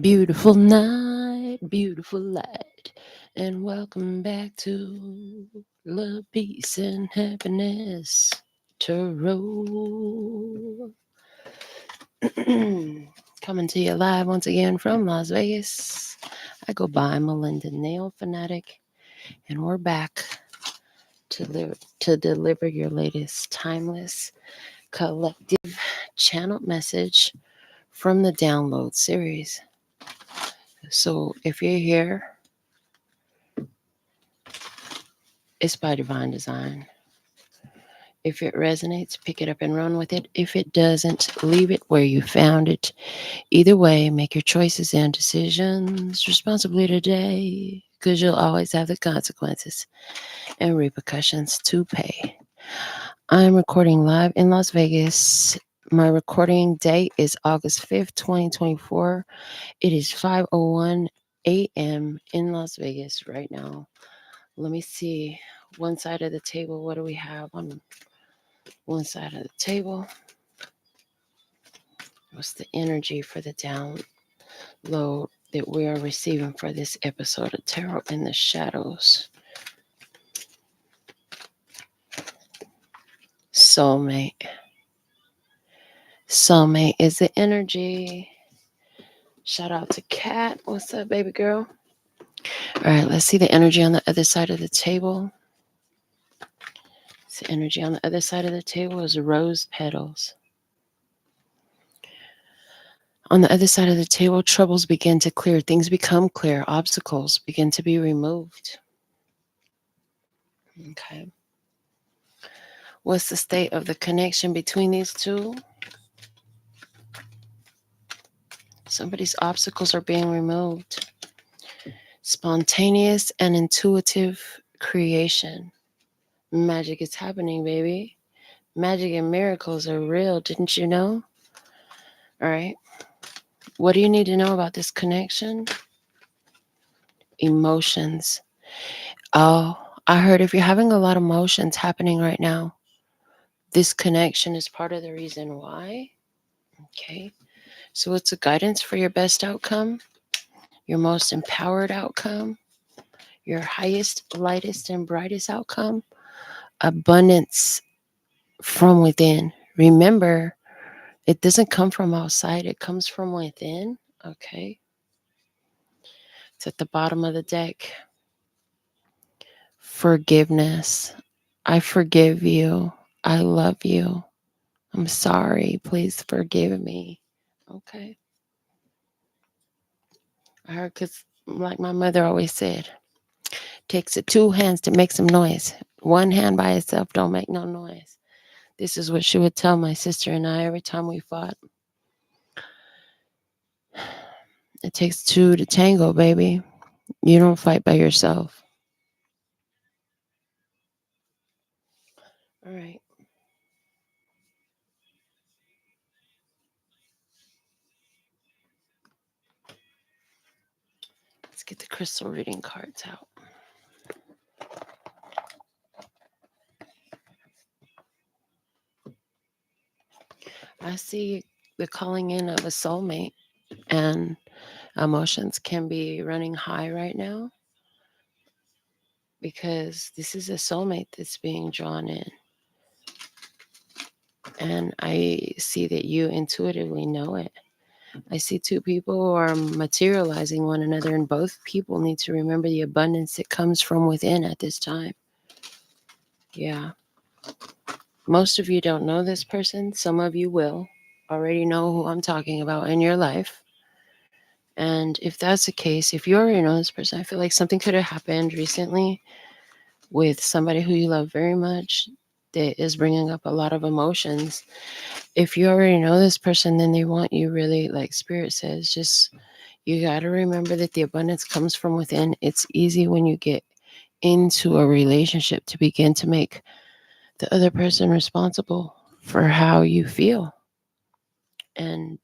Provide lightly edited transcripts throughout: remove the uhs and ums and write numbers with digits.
Beautiful night, beautiful light, and welcome back to Love, Peace, and Happiness Tarot. Coming to you live once again from Las Vegas. I go by Melinda NailFanatic, and we're back to deliver your latest timeless collective channeled message from the download series. So if you're here, it's by divine design. If it resonates, pick it up and run with it. If it doesn't, leave it where you found it. Either way, make your choices and decisions responsibly today, because you'll always have the consequences and repercussions to pay. I'm recording live in Las Vegas. My recording date is August 5th, 2024. It is 5:01 a.m. in Las Vegas right now. Let me see. One side of the table, what do we have on one side of the table? What's the energy for the download that we are receiving for this episode of Tarot in the Shadows? Soulmate. Soulmate is the energy. Shout out to Kat. What's up, baby girl? All right, let's see the energy on the other side of the table. The energy on the other side of the table is rose petals. On the other side of the table, troubles begin to clear. Things become clear. Obstacles begin to be removed. Okay. What's the state of the connection between these two? Somebody's obstacles are being removed. Spontaneous and intuitive creation. Magic is happening, baby. Magic and miracles are real. Didn't you know? All right. What do you need to know about this connection? Emotions. Oh, I heard if you're having a lot of emotions happening right now, this connection is part of the reason why. Okay. So it's a guidance for your best outcome, your most empowered outcome, your highest, lightest, and brightest outcome. Abundance from within. Remember, it doesn't come from outside, it comes from within. Okay. It's at the bottom of the deck. Forgiveness. I forgive you. I love you. I'm sorry. Please forgive me. Okay. I heard, because like my mother always said, takes it two hands to make some noise. One hand by itself don't make no noise. This is what she would tell my sister and I every time we fought. It takes two to tango, baby. You don't fight by yourself. All right. Let's get the crystal reading cards out. I see the calling in of a soulmate, and emotions can be running high right now because this is a soulmate that's being drawn in. And I see that you intuitively know it. I see two people who are materializing one another, and both people need to remember the abundance that comes from within at this time. Yeah. Most of you don't know this person. Some of you will already know who I'm talking about in your life. And if that's the case, if you already know this person, I feel like something could have happened recently with somebody who you love very much that is bringing up a lot of emotions. If you already know this person, then they want you really, like Spirit says, just you got to remember that the abundance comes from within. It's easy when you get into a relationship to begin to make the other person responsible for how you feel. And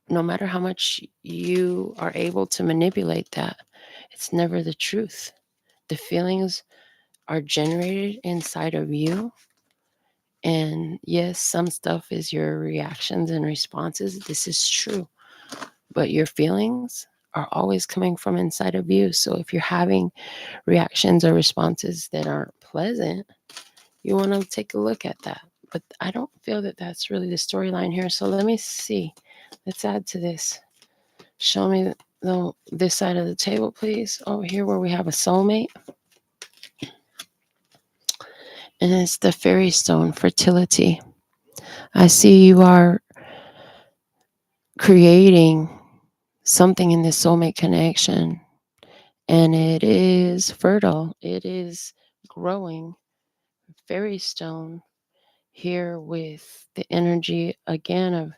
no matter how much you are able to manipulate that, it's never the truth. The feelings are generated inside of you. And yes, some stuff is your reactions and responses. This is true. but your feelings are always coming from inside of you. So if you're having reactions or responses that aren't pleasant, you want to take a look at that. But I don't feel that that's really the storyline here. So let me see. Let's add to this. Show me this side of the table, please. Over here where we have a soulmate. And it's the fairy stone, fertility. I see you are creating something in this soulmate connection. And it is fertile. It is growing. Fairy stone here with the energy again of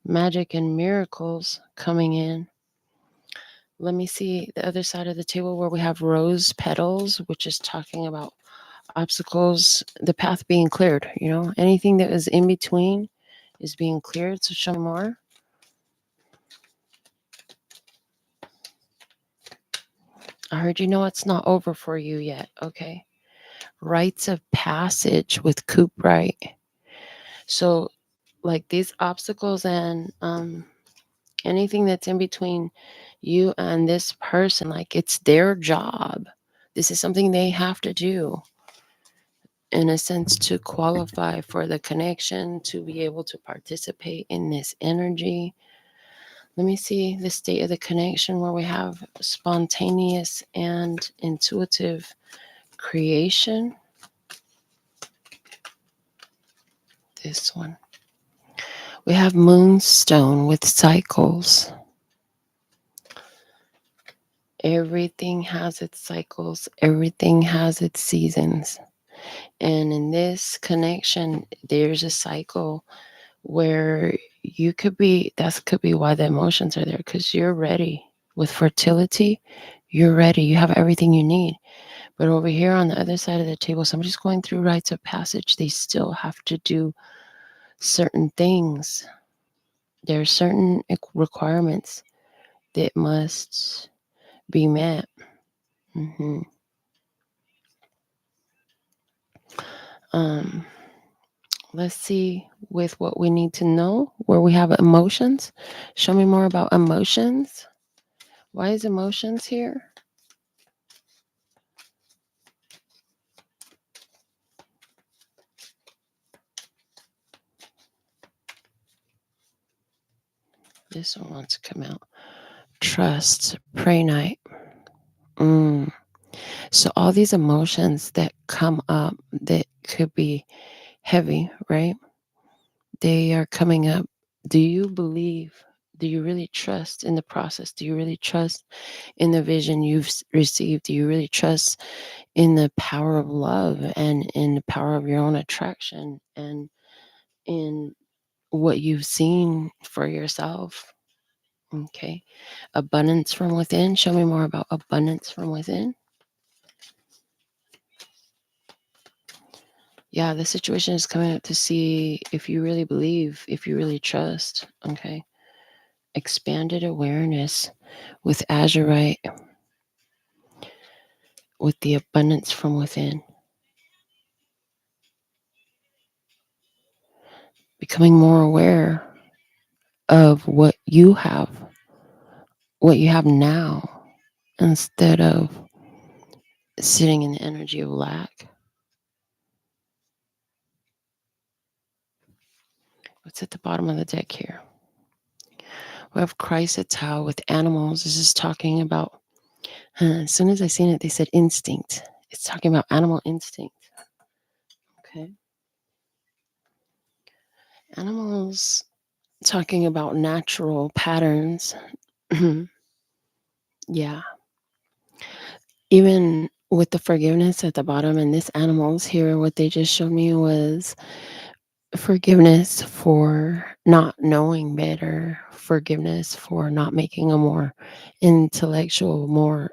magic and miracles coming in. Let me see the other side of the table where we have rose petals, which is talking about obstacles, the path being cleared. Anything that was in between is being cleared. So show me more. I heard it's not over for you yet. Okay. Rites of passage with 𝑅𝓁𝒃. So like these obstacles and anything that's in between you and this person, like it's their job. This is something they have to do, in a sense, to qualify for the connection, to be able to participate in this energy. Let me see the state of the connection where we have spontaneous and intuitive creation. This one. We have moonstone with cycles. Everything has its cycles. Everything has its seasons. And in this connection, there's a cycle where that could be why the emotions are there, because you're ready. With fertility, you're ready. You have everything you need. But over here on the other side of the table, somebody's going through rites of passage. They still have to do certain things. There are certain requirements that must be met. Mm-hmm. Let's see with what we need to know, where we have emotions. Show me more about emotions. Why is emotions here? This one wants to come out. Trust, pray night. So all these emotions that come up that could be heavy, right? They are coming up. Do you believe? Do you really trust in the process? Do you really trust in the vision you've received? Do you really trust in the power of love and in the power of your own attraction and in what you've seen for yourself? Okay. Abundance from within. Show me more about abundance from within. Yeah, the situation is coming up to see if you really believe, if you really trust. Okay. Expanded awareness with azurite, with the abundance from within. Becoming more aware of what you have now, instead of sitting in the energy of lack. What's at the bottom of the deck here? We have 𝑅𝓁𝒃 with animals. This is talking about, as soon as I seen it, they said instinct. It's talking about animal instinct. Okay. Animals, talking about natural patterns. Yeah. Even with the forgiveness at the bottom, and this animals here, what they just showed me was forgiveness for not knowing better, forgiveness for not making a more intellectual, more,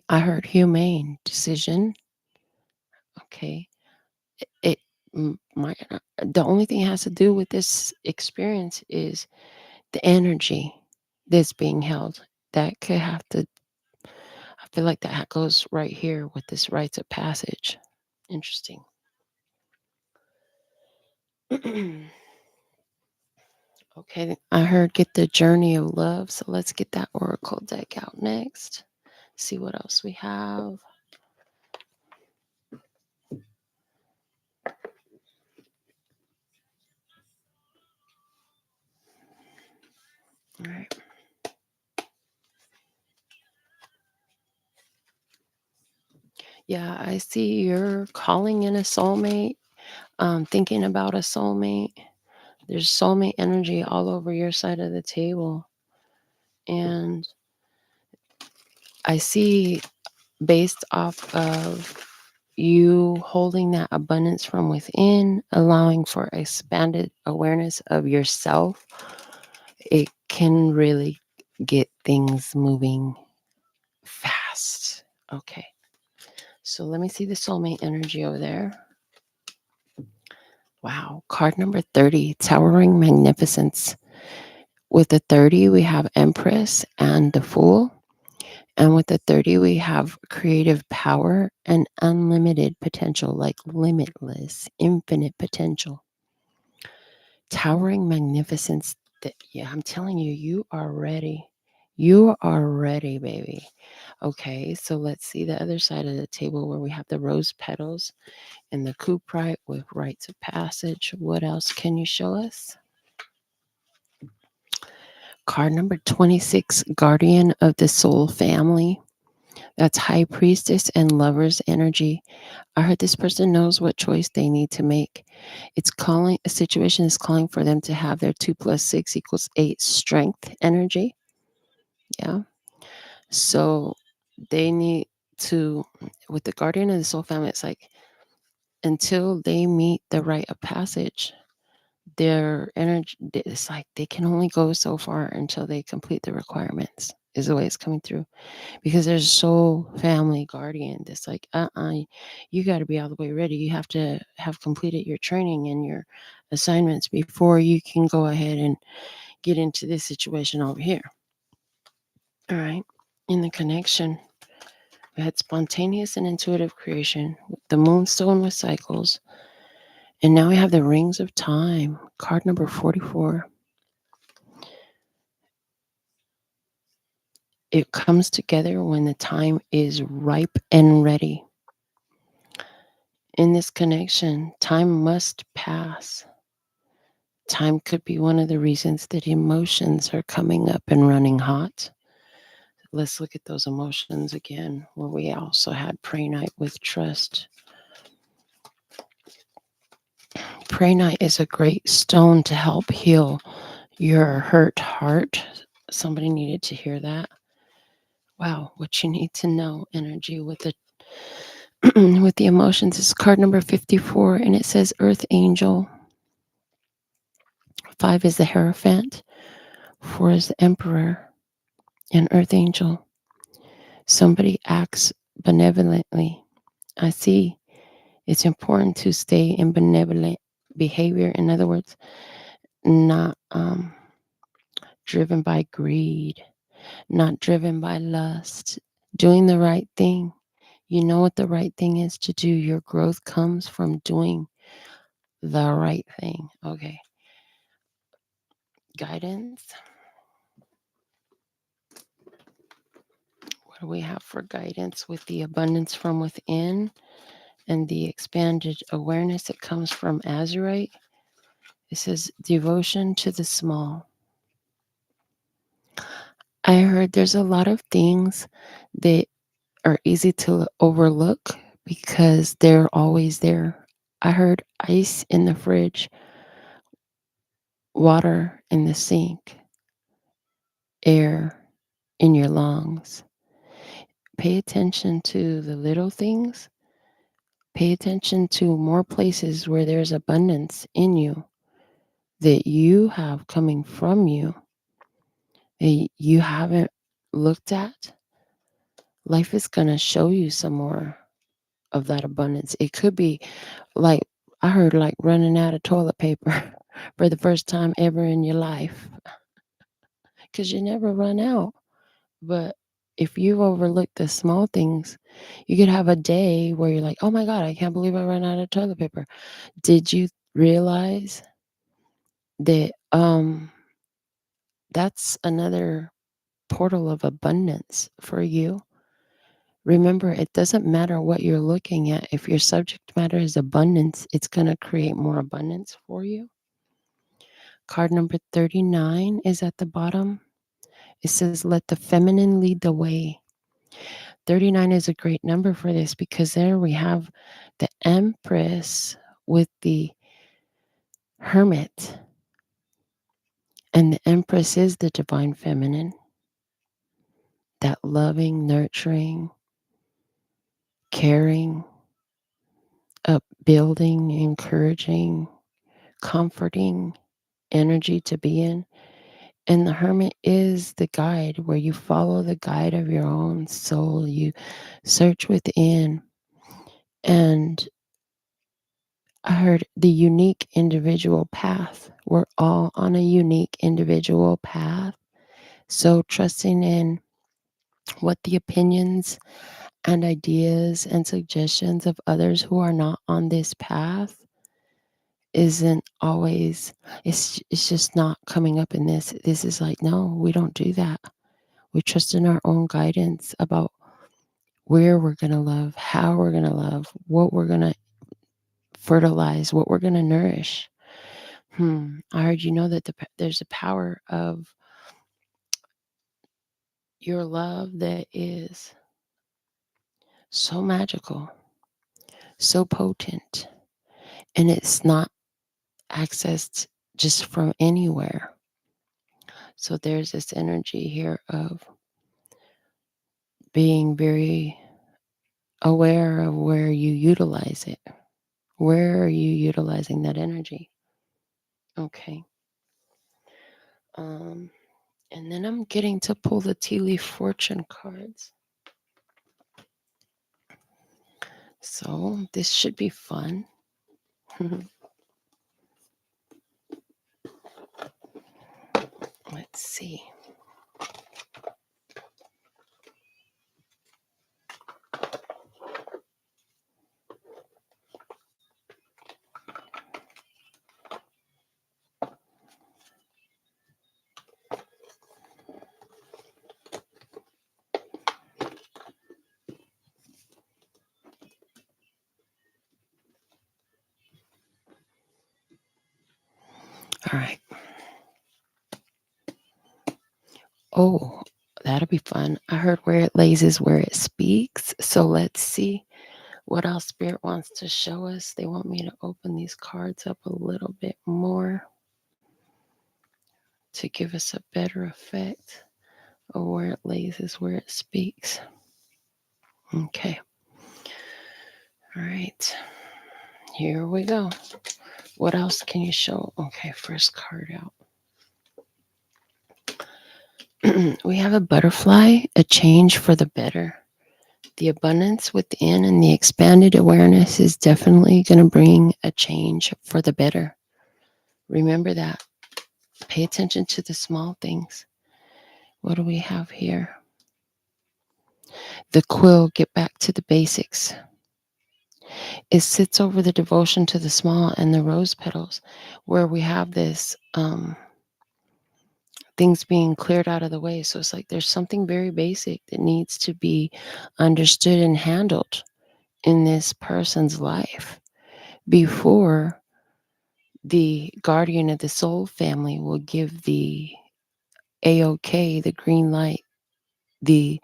I heard humane decision. Okay. It the only thing it has to do with this experience is the energy that's being held. That could have to, I feel like that goes right here with this rites of passage. Interesting. Okay, I heard get the journey of love. So let's get that oracle deck out next. See what else we have. All right. Yeah, I see you're calling in a soulmate, thinking about a soulmate. There's soulmate energy all over your side of the table. And I see, based off of you holding that abundance from within, allowing for expanded awareness of yourself, it can really get things moving fast. Okay. So let me see the soulmate energy over there. Wow. Card number 30, Towering Magnificence. With the 30, we have Empress and the Fool. And with the 30, we have creative power and unlimited potential, like limitless, infinite potential. Towering magnificence. Yeah, I'm telling you, you are ready. You are ready, baby. Okay, so let's see the other side of the table where we have the rose petals and the cuprite with rites of passage. What else can you show us? Card number 26, Guardian of the Soul Family. That's High Priestess and Lover's energy. I heard this person knows what choice they need to make. It's calling, a situation is calling for them to have their 2 + 6 = 8 strength energy. Yeah. So they need to, with the Guardian of the Soul Family, it's like until they meet the rite of passage, their energy, it's like they can only go so far until they complete the requirements, is the way it's coming through. Because there's soul family guardian that's like, you got to be all the way ready. You have to have completed your training and your assignments before you can go ahead and get into this situation over here. All right. In the connection, we had spontaneous and intuitive creation, the moonstone with cycles. And now we have the rings of time, card number 44. It comes together when the time is ripe and ready. In this connection, time must pass. Time could be one of the reasons that emotions are coming up and running hot. Let's look at those emotions again, where we also had Pray Night with Trust. Pray Night is a great stone to help heal your hurt heart. Somebody needed to hear that. Wow, what you need to know energy with the with the emotions is card number 54, and it says Earth Angel. 5 is the Hierophant, 4 is the Emperor, and Earth Angel. Somebody acts benevolently. I see it's important to stay in benevolent behavior. In other words, not driven by greed, not driven by lust, doing the right thing. You know what the right thing is to do. Your growth comes from doing the right thing. Okay. Guidance. What do we have for guidance with the abundance from within and the expanded awareness that comes from azurite? It says devotion to the small. I heard there's a lot of things that are easy to overlook because they're always there. I heard ice in the fridge, water in the sink, air in your lungs. Pay attention to the little things. Pay attention to more places where there's abundance in you that you have coming from you that you haven't looked at. Life is going to show you some more of that abundance. It could be like, I heard, like running out of toilet paper for the first time ever in your life, because you never run out. But if you overlook the small things, you could have a day where you're like, oh my God, I can't believe I ran out of toilet paper. Did you realize that That's another portal of abundance for you. Remember, it doesn't matter what you're looking at. If your subject matter is abundance, it's going to create more abundance for you. Card number 39 is at the bottom. It says, let the feminine lead the way. 39 is a great number for this because there we have the Empress with the Hermit. And the Empress is the divine feminine, that loving, nurturing, caring, upbuilding, encouraging, comforting energy to be in. And the Hermit is the guide, where you follow the guide of your own soul. You search within. And I heard the unique individual path. We're all on a unique individual path. So trusting in what the opinions and ideas and suggestions of others who are not on this path isn't always, it's just not coming up in this. This is like, no, we don't do that. We trust in our own guidance about where we're going to love, how we're going to love, what we're going to fertilize, what we're going to nourish. I heard you know that there's a power of your love that is so magical, so potent, and it's not accessed just from anywhere. So there's this energy here of being very aware of where you utilize it. Where are you utilizing that energy? Okay. And then I'm getting to pull the tea leaf fortune cards. So this should be fun. Let's see. All right. Oh, that'll be fun. I heard where it lays is where it speaks. So let's see what else Spirit wants to show us. They want me to open these cards up a little bit more to give us a better effect of where it lays is where it speaks. Okay. All right. Here we go. What else can you show? Okay, first card out. We have a butterfly, a change for the better. The abundance within and the expanded awareness is definitely going to bring a change for the better. Remember that. Pay attention to the small things. What do we have here? The quill, get back to the basics. It sits over the devotion to the small and the rose petals, where we have this things being cleared out of the way. So it's like there's something very basic that needs to be understood and handled in this person's life before the guardian of the soul family will give the A-OK, the green light, the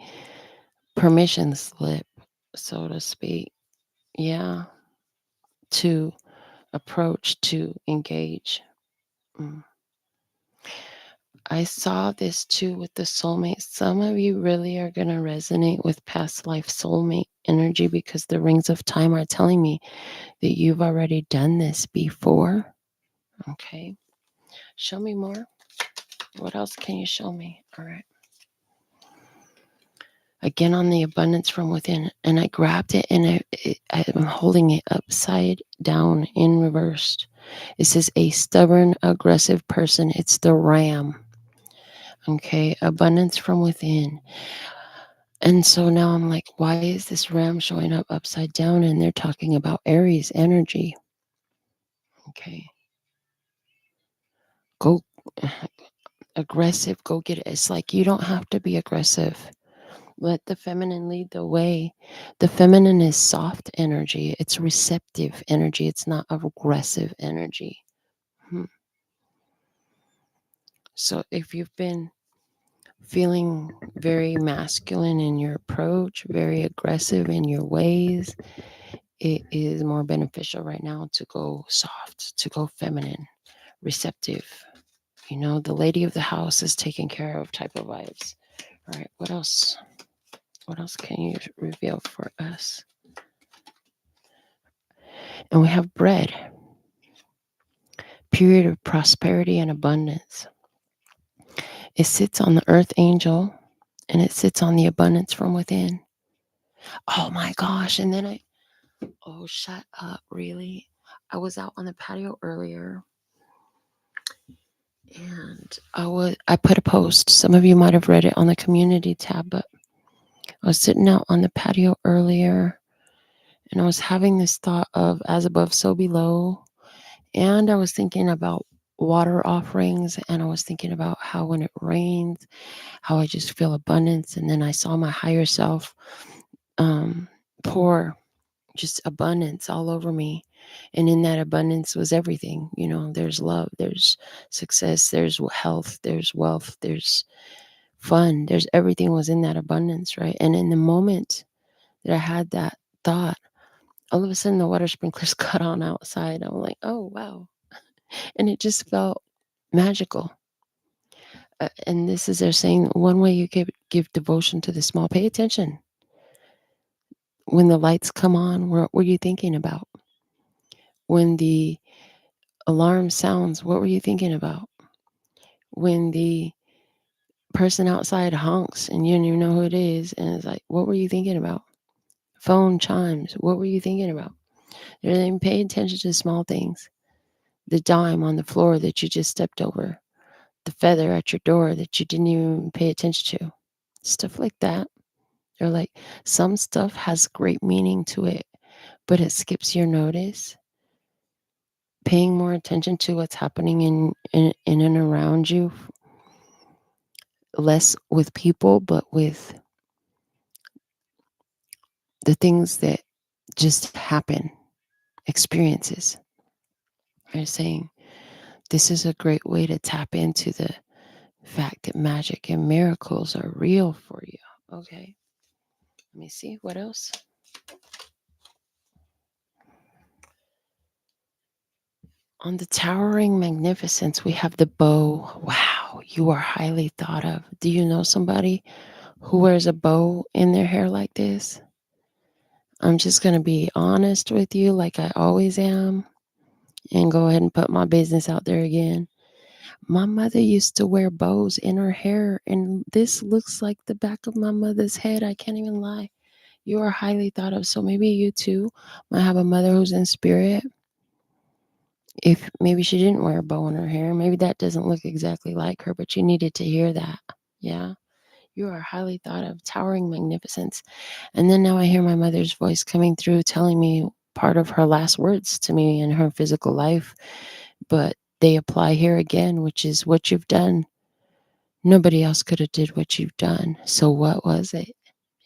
permission slip, so to speak. Yeah. To approach, to engage. I saw this too with the soulmate. Some of you really are going to resonate with past life soulmate energy because the rings of time are telling me that you've already done this before. Okay. Show me more. What else can you show me? All right. Again, on the abundance from within. And I grabbed it and I'm holding it upside down in reversed. It says a stubborn, aggressive person. It's the ram. Okay. Abundance from within. And so now I'm like, why is this ram showing up upside down? And they're talking about Aries energy. Okay. Go. aggressive, go get it. It's like you don't have to be aggressive. Let the feminine lead the way. The feminine is soft energy. It's receptive energy. It's not aggressive energy. So if you've been feeling very masculine in your approach, very aggressive in your ways, it is more beneficial right now to go soft, to go feminine, receptive. The lady of the house is taken care of type of vibes. All right, what else? What else can you reveal for us? And we have bread, period of prosperity and abundance. It sits on the earth angel and it sits on the abundance from within. Oh my gosh. And then oh, shut up, really? I was out on the patio earlier and I put a post. Some of you might have read it on the community tab, but I was sitting out on the patio earlier and I was having this thought of as above, so below. And I was thinking about water offerings, and I was thinking about how when it rains, how I just feel abundance. And then I saw my higher self pour just abundance all over me. And in that abundance was everything. There's love, there's success, there's health, there's wealth, there's fun, there's everything was in that abundance, right? And in the moment that I had that thought, all of a sudden the water sprinklers cut on outside. I'm like, oh, wow. And it just felt magical. And this is they're saying one way you give devotion to the small. Pay attention. When the lights come on, what were you thinking about? When the alarm sounds, what were you thinking about? When the person outside honks and you don't even know who it is, and it's like, what were you thinking about? Phone chimes, what were you thinking about? They're saying pay attention to small things. The dime on the floor that you just stepped over, the feather at your door that you didn't even pay attention to. Stuff like that. They're like, some stuff has great meaning to it, but it skips your notice. Paying more attention to what's happening in and around you, less with people, but with the things that just happen, experiences. They're saying this is a great way to tap into the fact that magic and miracles are real for you. Okay. Let me see. What else? On the towering magnificence, we have the bow. Wow, you are highly thought of. Do you know somebody who wears a bow in their hair like this? I'm just going to be honest with you, like I always am, and go ahead and put my business out there again. My mother used to wear bows in her hair, and this looks like the back of my mother's head. I can't even lie. You are highly thought of. So maybe you too might have a mother who's in spirit. If maybe she didn't wear a bow in her hair, maybe that doesn't look exactly like her, but you needed to hear that. Yeah. You are highly thought of, towering magnificence. And then now I hear my mother's voice coming through telling me part of her last words to me in her physical life, but they apply here again, which is what you've done. Nobody else could have did what you've done. So what was it?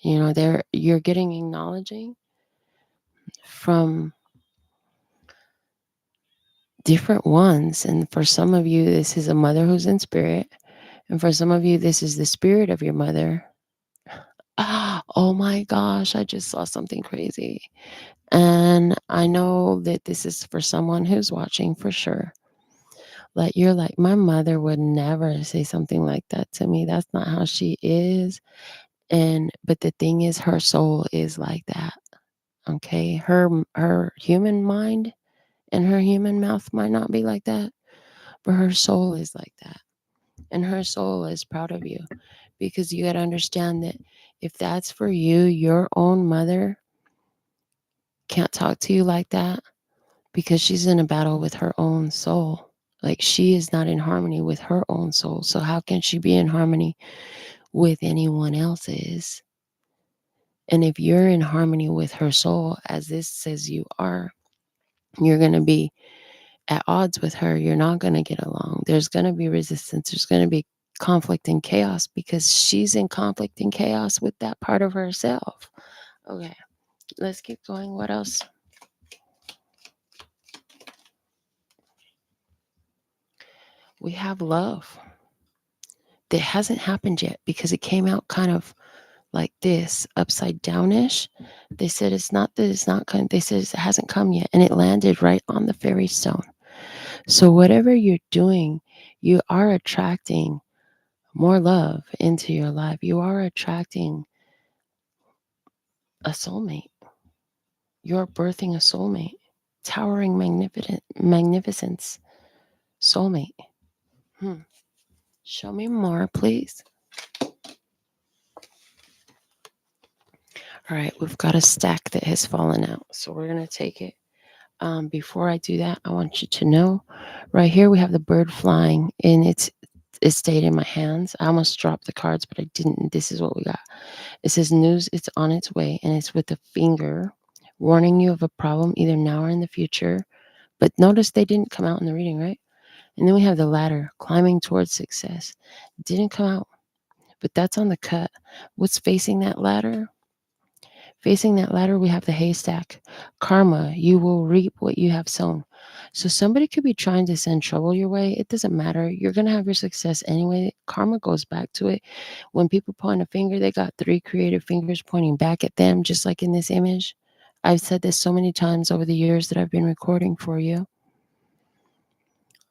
There you're getting acknowledging from different ones. And for some of you, this is a mother who's in spirit. And for some of you, this is the spirit of your mother. Oh my gosh, I just saw something crazy. And I know that this is for someone who's watching for sure. Like you're like, my mother would never say something like that to me. That's not how she is. But the thing is, her soul is like that. Okay. Her human mind and her human mouth might not be like that, but her soul is like that. And her soul is proud of you, because you got to understand that if that's for you, your own mother can't talk to you like that because she's in a battle with her own soul. Like she is not in harmony with her own soul. So how can she be in harmony with anyone else's? And if you're in harmony with her soul, as this says you are, you're going to be at odds with her. You're not going to get along. There's going to be resistance. There's going to be conflict and chaos because she's in conflict and chaos with that part of herself. Okay, let's keep going. What else? We have love. That hasn't happened yet because it came out kind of like this, upside downish. They said it's not that it's not coming. They said it hasn't come yet, and it landed right on the fairy stone. So whatever you're doing, you are attracting more love into your life. You are attracting a soulmate. You're birthing a soulmate. Towering magnificence. Soulmate. Show me more, please. All right, we've got a stack that has fallen out, so we're going to take it. Before I do that, I want you to know right here we have the bird flying, and it stayed in my hands. I almost dropped the cards, but I didn't. This is what we got. It says news, it's on its way, and it's with a finger warning you of a problem either now or in the future. But notice they didn't come out in the reading, right? And then we have the ladder climbing towards success. Didn't come out, but that's on the cut. What's facing that ladder? Facing that ladder, we have the haystack. Karma, you will reap what you have sown. So somebody could be trying to send trouble your way. It doesn't matter. You're going to have your success anyway. Karma goes back to it. When people point a finger, they got 3 creative fingers pointing back at them, just like in this image. I've said this so many times over the years that I've been recording for you.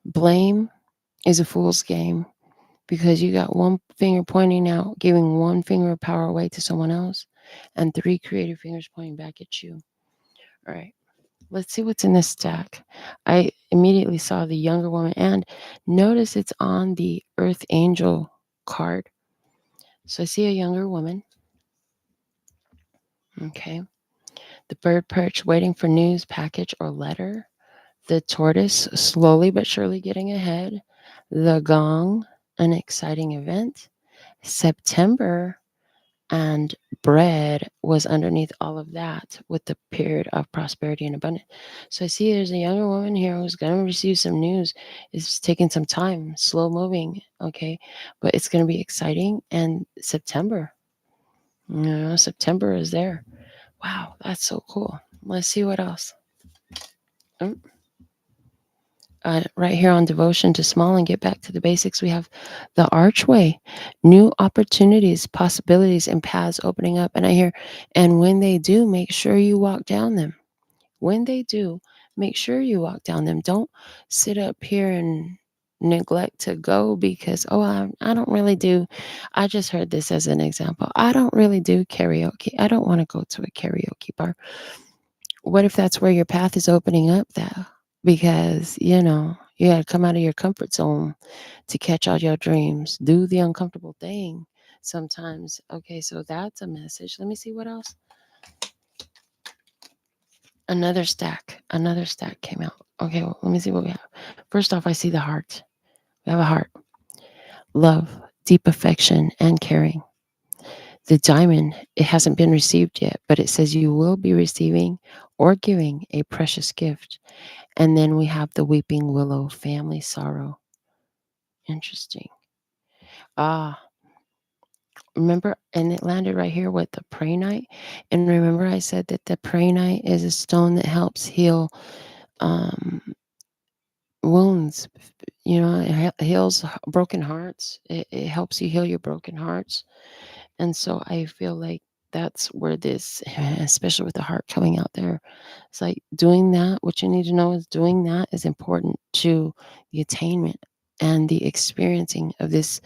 Blame is a fool's game because you got 1 finger pointing out, giving 1 finger of power away to someone else, and 3 creative fingers pointing back at you. All right, let's see what's in this stack. I immediately saw the younger woman, and notice it's on the Earth Angel card. So I see a younger woman. Okay. The bird perch waiting for news, package, or letter. The tortoise slowly but surely getting ahead. The gong, an exciting event. September, and bread was underneath all of that with the period of prosperity and abundance. So I see there's a younger woman here who's going to receive some news. It's taking some time, slow moving, okay? But it's going to be exciting. And September, September is there. Wow, that's so cool. Let's see what else. Right here on Devotion to Small and Get Back to the Basics, we have the archway, new opportunities, possibilities, and paths opening up. And I hear, and when they do, make sure you walk down them. When they do, make sure you walk down them. Don't sit up here and neglect to go because, I don't really do. I just heard this as an example. I don't really do karaoke. I don't want to go to a karaoke bar. What if that's where your path is opening up, though? Because, you got to come out of your comfort zone to catch all your dreams. Do the uncomfortable thing sometimes. Okay, so that's a message. Let me see what else. Another stack came out. Okay, well, let me see what we have. First off, I see the heart. We have a heart. Love, deep affection, and caring. The diamond, it hasn't been received yet, but it says you will be receiving or giving a precious gift. And then we have the weeping willow, family sorrow. Interesting. Remember, and it landed right here with the prehnite. And remember, I said that the prehnite is a stone that helps heal wounds. It heals broken hearts. It helps you heal your broken hearts. And so I feel like that's where this, especially with the heart coming out there, it's like doing that. What you need to know is doing that is important to the attainment and the experiencing of this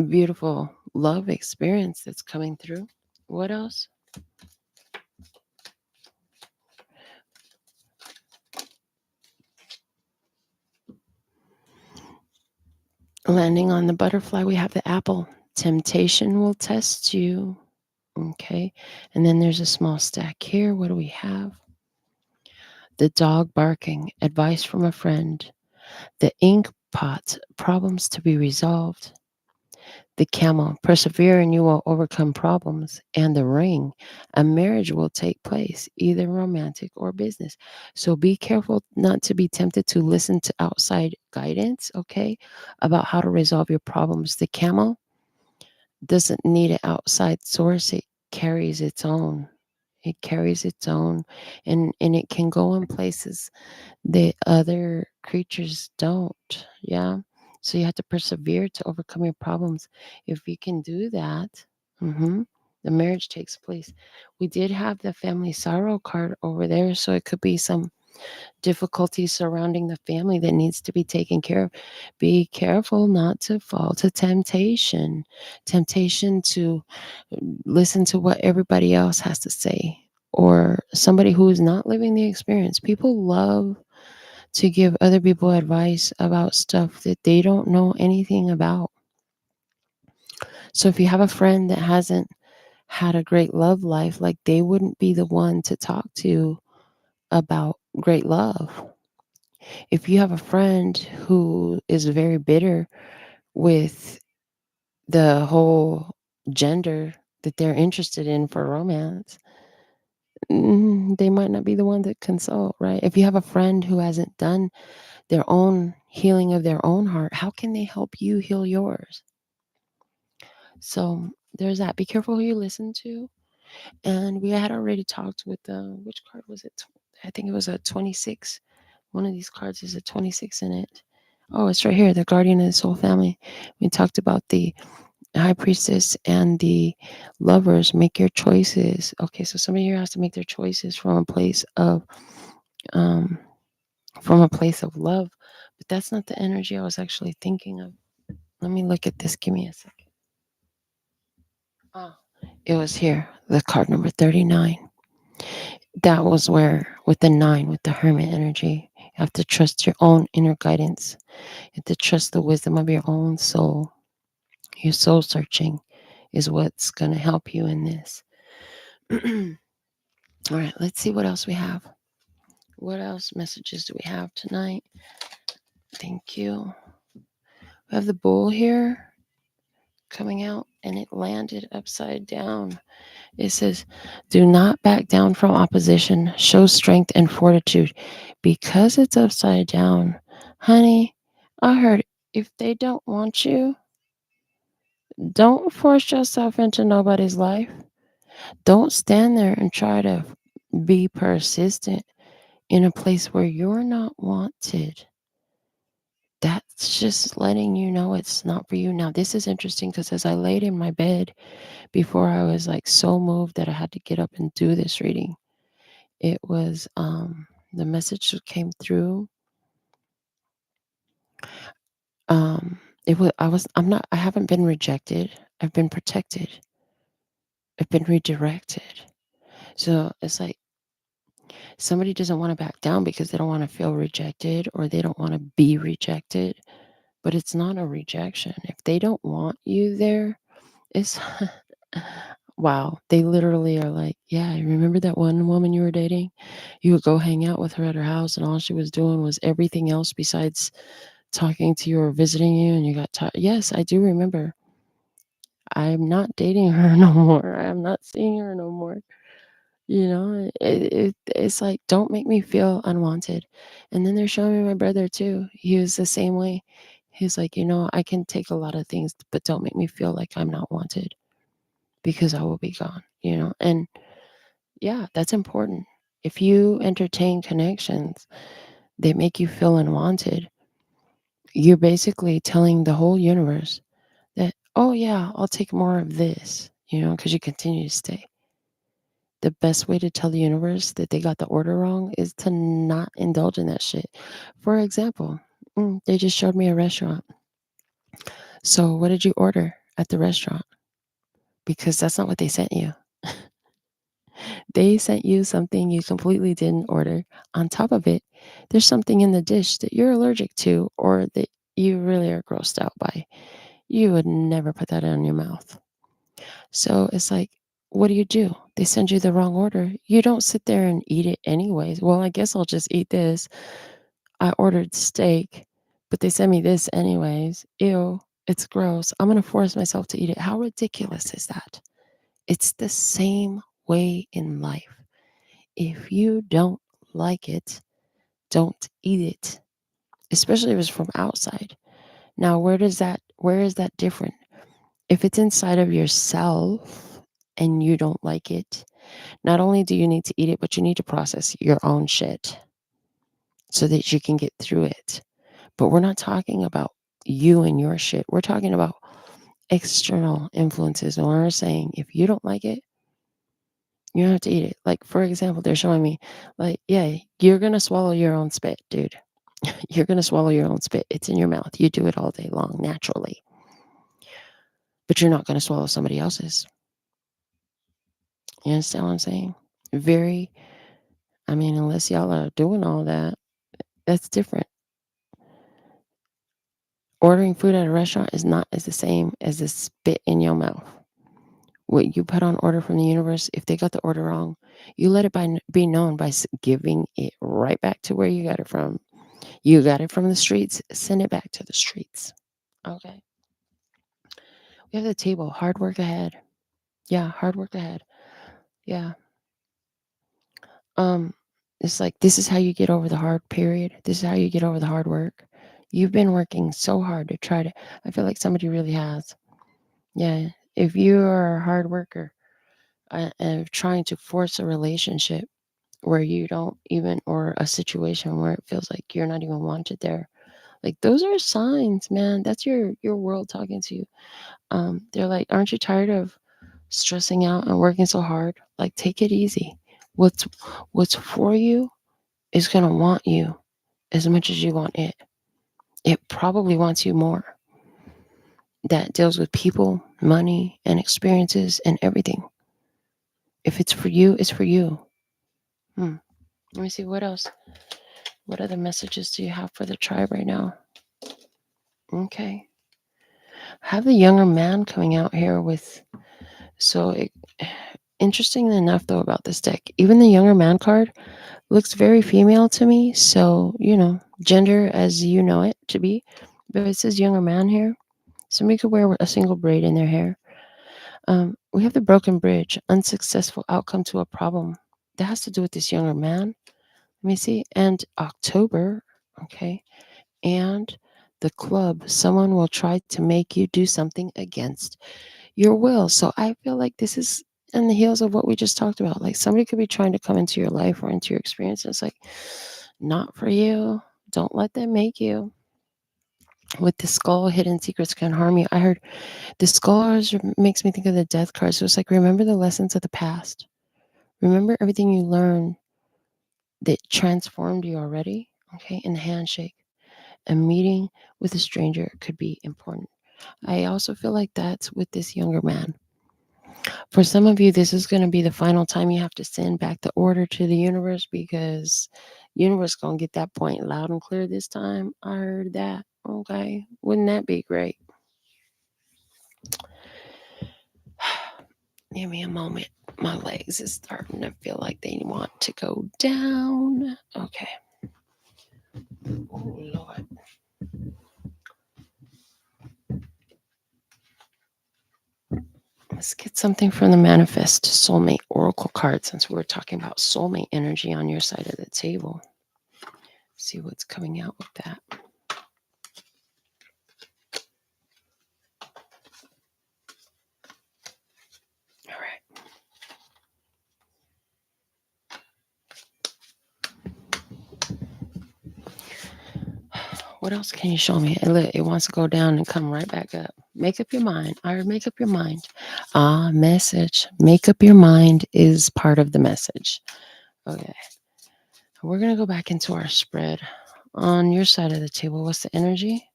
beautiful love experience that's coming through. What else? Landing on the butterfly, we have the apple. Temptation will test you. Okay. And then there's a small stack here. What do we have? The dog barking, advice from a friend. The ink pot, problems to be resolved. The camel, persevere and you will overcome problems. And the ring, a marriage will take place, either romantic or business. So be careful not to be tempted to listen to outside guidance, okay, about how to resolve your problems. The camel doesn't need an outside source, it carries its own. It carries its own, and it can go in places the other creatures don't. Yeah. So you have to persevere to overcome your problems. If you can do that, the marriage takes place. We did have the family sorrow card over there, so it could be some difficulties surrounding the family that needs to be taken care of. Be careful not to fall to temptation. Temptation to listen to what everybody else has to say, or somebody who is not living the experience. People love to give other people advice about stuff that they don't know anything about. So if you have a friend that hasn't had a great love life, like, they wouldn't be the one to talk to about great love. If you have a friend who is very bitter with the whole gender that they're interested in for romance, they might not be the one to consult, right? If you have a friend who hasn't done their own healing of their own heart, how can they help you heal yours? So there's that. Be careful who you listen to. And we had already talked with which card was it? I think it was a 26. One of these cards is a 26 in it. Oh, it's right here, the guardian of the soul family. We talked about the high priestess and the lovers. Make your choices. Okay, so somebody here has to make their choices um, from a place of love, but that's not the energy I was actually thinking of. Let me look at this. Give me a second. Oh, it was here, the card number 39. That was where, with the 9, with the hermit energy, you have to trust your own inner guidance. You have to trust the wisdom of your own soul. Your soul searching is what's going to help you in this. All right, let's see what else we have. What else messages do we have tonight? Thank you. We have the bull here coming out, and it landed upside down. It says, do not back down from opposition. Show strength and fortitude. Because it's upside down, honey, I heard, if they don't want you, don't force yourself into nobody's life. Don't stand there and try to be persistent in a place where you're not wanted. That's just letting you know it's not for you. Now, this is interesting because as I laid in my bed before, I was like so moved that I had to get up and do this reading. It was the message that came through. It was I haven't been rejected. I've been protected. I've been redirected. So it's like somebody doesn't want to back down because they don't want to feel rejected or they don't want to be rejected. But it's not a rejection. If they don't want you there, it's wow. They literally are like, yeah, you remember that one woman you were dating? You would go hang out with her at her house, and all she was doing was everything else besides talking to you or visiting you, and you got tired. Yes, I do remember. I'm not dating her no more. I'm not seeing her no more. It's like, don't make me feel unwanted. And then they're showing me my brother too. He was the same way. He's like, I can take a lot of things, but don't make me feel like I'm not wanted because I will be gone. And yeah, that's important. If you entertain connections that make you feel unwanted, you're basically telling the whole universe that, oh, yeah, I'll take more of this, because you continue to stay. The best way to tell the universe that they got the order wrong is to not indulge in that shit. For example, they just showed me a restaurant. So, what did you order at the restaurant? Because that's not what they sent you. They sent you something you completely didn't order. On top of it, there's something in the dish that you're allergic to or that you really are grossed out by. You would never put that in your mouth. So it's like, what do? They send you the wrong order. You don't sit there and eat it anyways. Well, I guess I'll just eat this. I ordered steak, but they sent me this anyways. Ew. It's gross. I'm going to force myself to eat it. How ridiculous is that? It's the same way in life. If you don't like it, don't eat it, especially if it's from outside. Now, where is that different? If it's inside of yourself and you don't like it, not only do you need to eat it, but you need to process your own shit so that you can get through it. But we're not talking about you and your shit. We're talking about external influences. And we're saying, if you don't like it, you don't have to eat it. Like, for example, they're showing me, like, yeah, you're going to swallow your own spit, dude. You're going to swallow your own spit. It's in your mouth. You do it all day long, naturally. But you're not going to swallow somebody else's. You understand what I'm saying? Unless y'all are doing all that, that's different. Ordering food at a restaurant is not as the same as the spit in your mouth. What you put on order from the universe, if they got the order wrong, you let it be known by giving it right back to where you got it from. You got it from the streets, send it back to the streets. Okay. We have the table, hard work ahead. Yeah, hard work ahead. Yeah. It's like, this is how you get over the hard period. This is how you get over the hard work. You've been working so hard to try to, I feel like somebody really has. Yeah. If you are a hard worker and trying to force a relationship where you don't even, or a situation where it feels like you're not even wanted there, like, those are signs, man. That's your world talking to you. They're like, aren't you tired of stressing out and working so hard? Like, take it easy. What's for you is going to want you as much as you want it. It probably wants you more. That deals with people, money, and experiences and everything. If it's for you, it's for you. Let me see, what else? What other messages do you have for the tribe right now? Okay. Have the younger man coming out here with, interestingly enough, though, about this deck, even the younger man card looks very female to me. So, gender as you know it to be. But it says younger man here. Somebody could wear a single braid in their hair. We have the broken bridge, unsuccessful outcome to a problem. That has to do with this younger man. Let me see. And October, okay. And the club, someone will try to make you do something against your will. So I feel like this is in the heels of what we just talked about. Like, somebody could be trying to come into your life or into your experience. And it's like, not for you. Don't let them make you. With the skull, hidden secrets can harm you. I heard the skull always makes me think of the death card. So it's like, remember the lessons of the past. Remember everything you learned that transformed you already. Okay. In the handshake. A meeting with a stranger could be important. I also feel like that's with this younger man. For some of you, this is going to be the final time you have to send back the order to the universe, because universe going to get that point loud and clear this time. I heard that. Okay. Wouldn't that be great? Give me a moment. My legs is starting to feel like they want to go down. Okay. Oh, Lord. Let's get something from the Manifest Soulmate Oracle card, since we're talking about soulmate energy on your side of the table. See what's coming out with that. All right. What else can you show me? It wants to go down and come right back up. Make up your mind. All right, make up your mind. Message. Make up your mind is part of the message. Okay. We're going to go back into our spread. On your side of the table, what's the energy?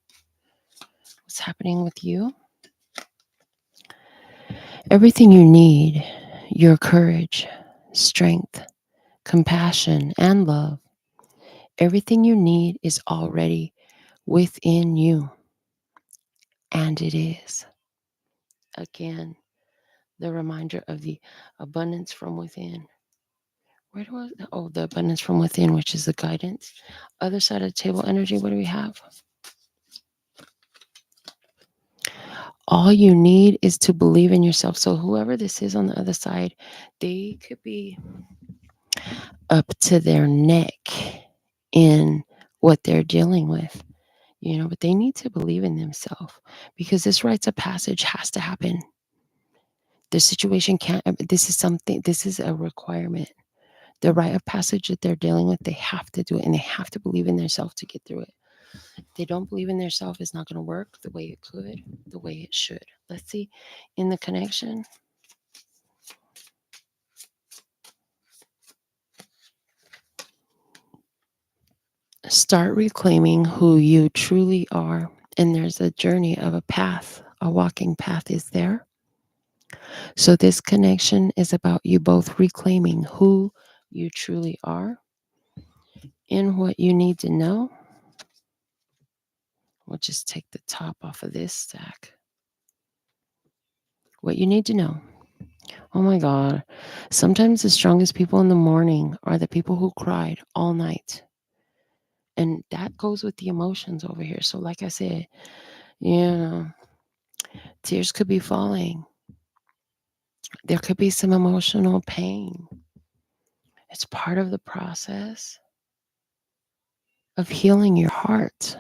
What's happening with you? Everything you need, your courage, strength, compassion, and love, everything you need is already within you. And it is. Again, the reminder of the abundance from within. Where do I? Oh, the abundance from within, which is the guidance. Other side of the table energy, what do we have? All you need is to believe in yourself. So whoever this is on the other side, they could be up to their neck in what they're dealing with, but they need to believe in themselves, because this rites of passage has to happen. The situation can't, this is a requirement. The rite of passage that they're dealing with, they have to do it, and they have to believe in themselves to get through it. If they don't believe in themselves, it's not going to work the way it could, the way it should. Let's see in the connection. Start reclaiming who you truly are. And there's a journey of a path, a walking path is there. So this connection is about you both reclaiming who you truly are and what you need to know. We'll just take the top off of this stack. What you need to know. Oh my God. Sometimes the strongest people in the morning are the people who cried all night. And that goes with the emotions over here. So like I said, tears could be falling. There could be some emotional pain. It's part of the process of healing your heart.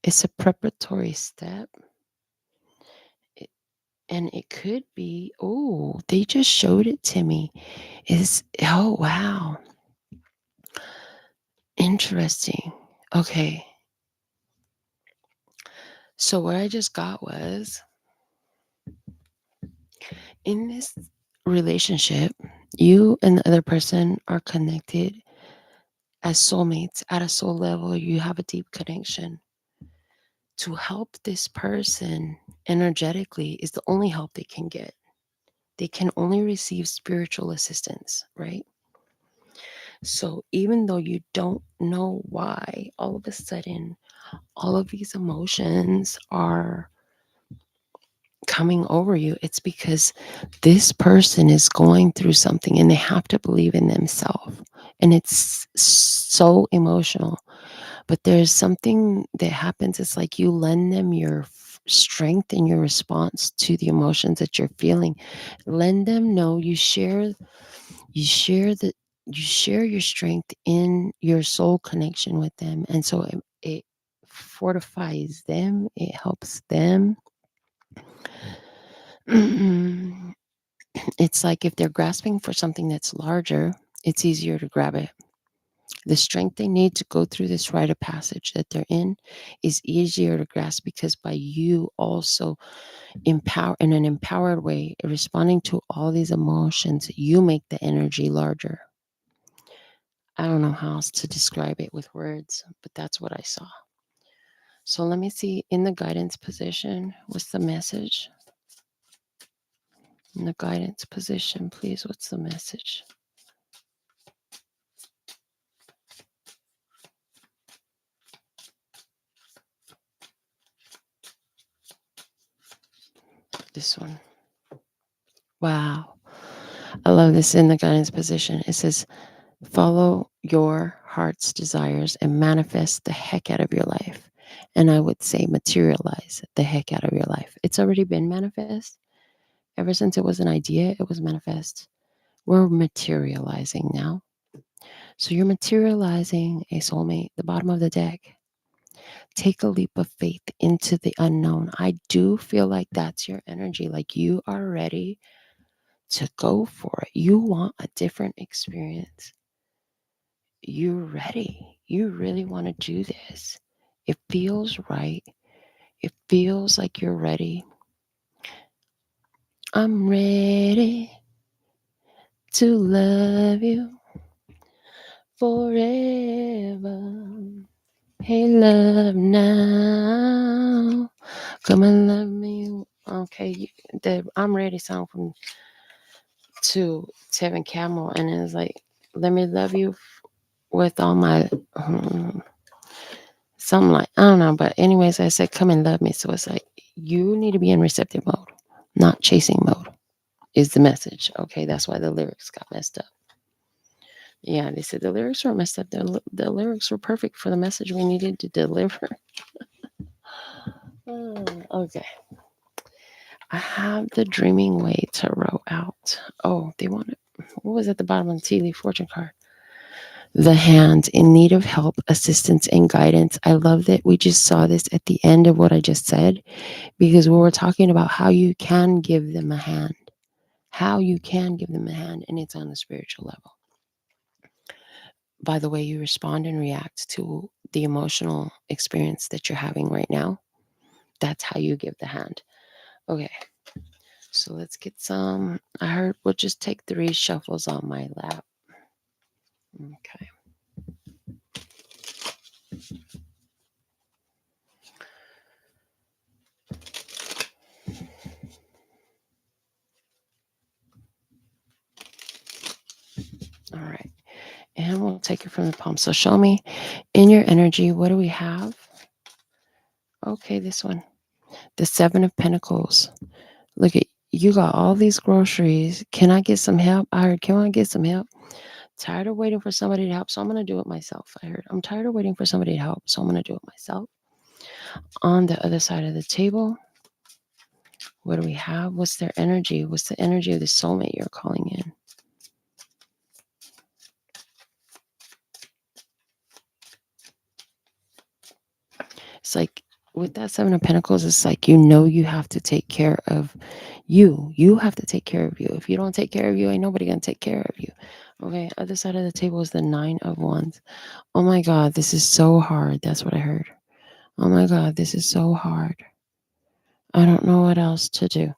It's a preparatory step. And it could be, they just showed it to me. Oh, wow. Interesting. Okay. So what I just got was, in this relationship, you and the other person are connected as soulmates at a soul level. You have a deep connection. To help this person energetically is the only help they can get. They can only receive spiritual assistance, right? So even though you don't know why, all of a sudden, all of these emotions are coming over you, it's because this person is going through something and they have to believe in themselves. And it's so emotional. But there's something that happens. It's like you lend them your strength and your response to the emotions that you're feeling. Lend them, no, you share your strength in your soul connection with them. And so it fortifies them. It helps them. It's like if they're grasping for something that's larger, it's easier to grab it. The strength they need to go through this rite of passage that they're in is easier to grasp, because by you also in an empowered way, responding to all these emotions, you make the energy larger. I don't know how else to describe it with words, but that's what I saw. So let me see in the guidance position, what's the message? In the guidance position, please, what's the message? This one. Wow. I love this in the guidance position. It says, follow your heart's desires and manifest the heck out of your life. And I would say materialize the heck out of your life. It's already been manifest. Ever since it was an idea, it was manifest. We're materializing now. So you're materializing a soulmate, the bottom of the deck. Take a leap of faith into the unknown. I do feel like that's your energy. Like you are ready to go for it. You want a different experience. You're ready. You really want to do this. It feels right. It feels like you're ready. I'm ready to love you forever. Hey, love now. Come and love me. Okay, the I'm Ready song from 𝐹𝓇𝑜𝓃, and it's like, let me love you with all my something like, I don't know, but anyways, I said come and love me. So it's like you need to be in receptive mode, not chasing mode, is the message. Okay, that's why the lyrics got messed up. Yeah, they said the lyrics were messed up. The lyrics were perfect for the message we needed to deliver. Okay. I have the Dreaming Way Tarot out. Oh, they want it. What was at the bottom of the tea leaf fortune card? The Hand, in need of help, assistance, and guidance. I love that we just saw this at the end of what I just said, because we were talking about how you can give them a hand. How you can give them a hand, and it's on the spiritual level. By the way you respond and react to the emotional experience that you're having right now, that's how you give the hand. Okay, so let's get some. I heard we'll just take 3 shuffles on my lap. Okay. All right. And we'll take it from the palm. So show me in your energy, what do we have? Okay, this one. The 7 of Pentacles. Look at you, got all these groceries. Can I get some help? I heard, can I get some help? Tired of waiting for somebody to help, so I'm going to do it myself. I heard, I'm tired of waiting for somebody to help, so I'm going to do it myself. On the other side of the table, what do we have? What's their energy? What's the energy of the soulmate you're calling in? It's like with that 7 of Pentacles, it's like, you have to take care of you. You have to take care of you. If you don't take care of you, ain't nobody going to take care of you. Okay, other side of the table is the 9 of Wands. Oh my God, this is so hard. That's what I heard. Oh my God, this is so hard. I don't know what else to do.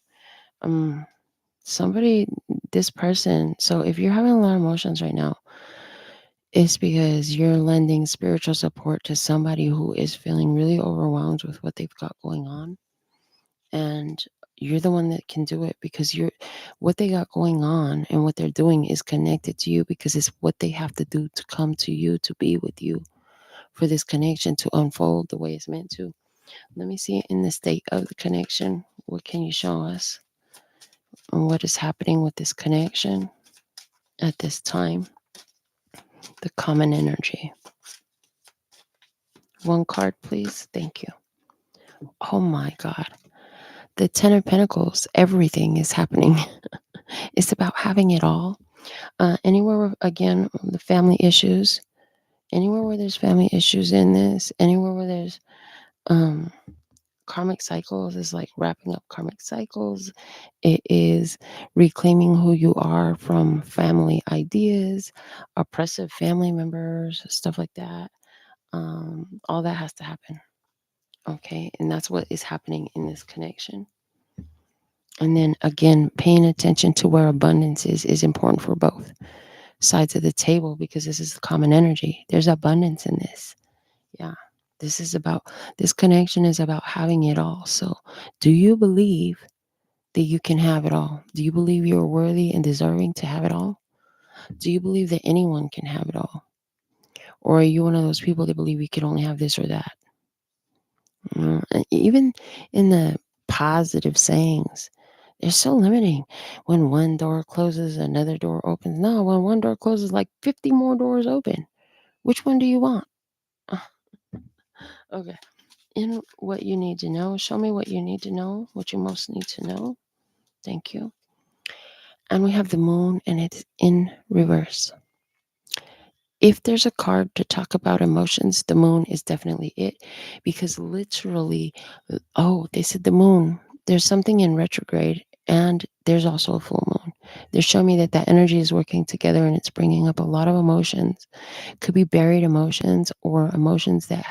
Somebody, this person, so if you're having a lot of emotions right now, it's because you're lending spiritual support to somebody who is feeling really overwhelmed with what they've got going on. And you're the one that can do it, because what they got going on and what they're doing is connected to you, because it's what they have to do to come to you, to be with you, for this connection to unfold the way it's meant to. Let me see in the state of the connection. What can you show us? And what is happening with this connection at this time? The common energy. 1 card, please. Thank you. Oh my God. The 10 of Pentacles. Everything is happening. It's about having it all. Anywhere where, again, the family issues. Anywhere where there's family issues in this. Anywhere where there's karmic cycles, is like wrapping up karmic cycles. It is reclaiming who you are from family ideas, oppressive family members, stuff like that. All that has to happen. Okay, and that's what is happening in this connection. And then again, paying attention to where abundance is important for both sides of the table, because this is the common energy. There's abundance in this. Yeah. This connection is about having it all. So do you believe that you can have it all? Do you believe you're worthy and deserving to have it all? Do you believe that anyone can have it all? Or are you one of those people that believe you can only have this or that? Even in the positive sayings, they're so limiting. When one door closes, another door opens. No, when one door closes, like 50 more doors open. Which one do you want? Okay. In what you need to know, show me what you need to know, what you most need to know. Thank you. And we have the moon, and it's in reverse. If there's a card to talk about emotions, the moon is definitely it, because literally, they said the moon, there's something in retrograde, and there's also a full moon. They're showing me that energy is working together, and it's bringing up a lot of emotions. Could be buried emotions, or emotions that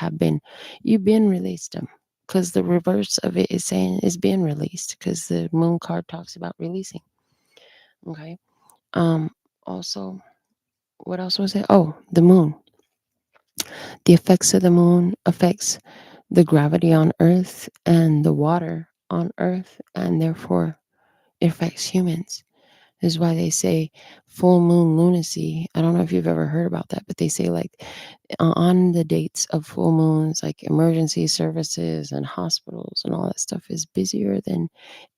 you've been released them, because the reverse of it is saying it's been released, because the moon card talks about releasing. Okay. Also, what else was it? Oh, the moon. The effects of the moon affects the gravity on Earth and the water on Earth, and therefore it affects humans. This is why they say full moon lunacy. I don't know if you've ever heard about that, but they say, like, on the dates of full moons, like emergency services and hospitals and all that stuff is busier than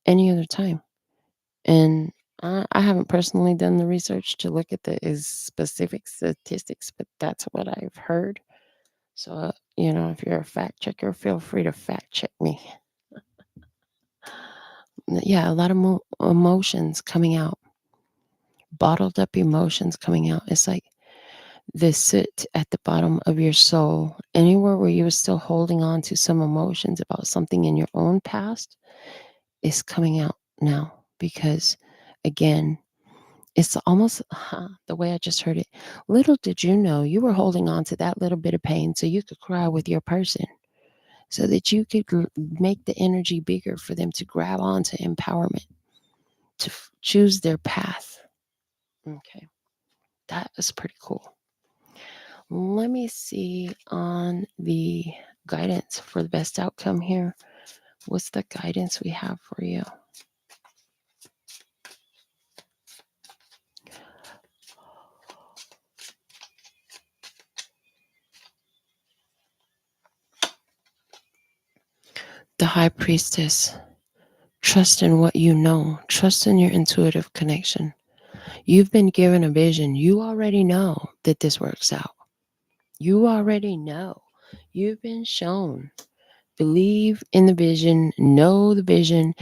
any other time. And I haven't personally done the research to look at the specific statistics, but that's what I've heard. So, if you're a fact checker, feel free to fact check me. Yeah, a lot of emotions coming out, bottled up emotions coming out. It's like the soot at the bottom of your soul, anywhere where you were still holding on to some emotions about something in your own past, is coming out now. Because again, it's almost the way I just heard it. Little did you know you were holding on to that little bit of pain so you could cry with your person, so that you could make the energy bigger for them to grab onto empowerment, to choose their path. Okay, that is pretty cool. Let me see on the guidance for the best outcome here. What's the guidance we have for you? The High Priestess. Trust in what you know. Trust in your intuitive connection. You've been given a vision. You already know that this works out. You already know. You've been shown. Believe in the vision, know the vision,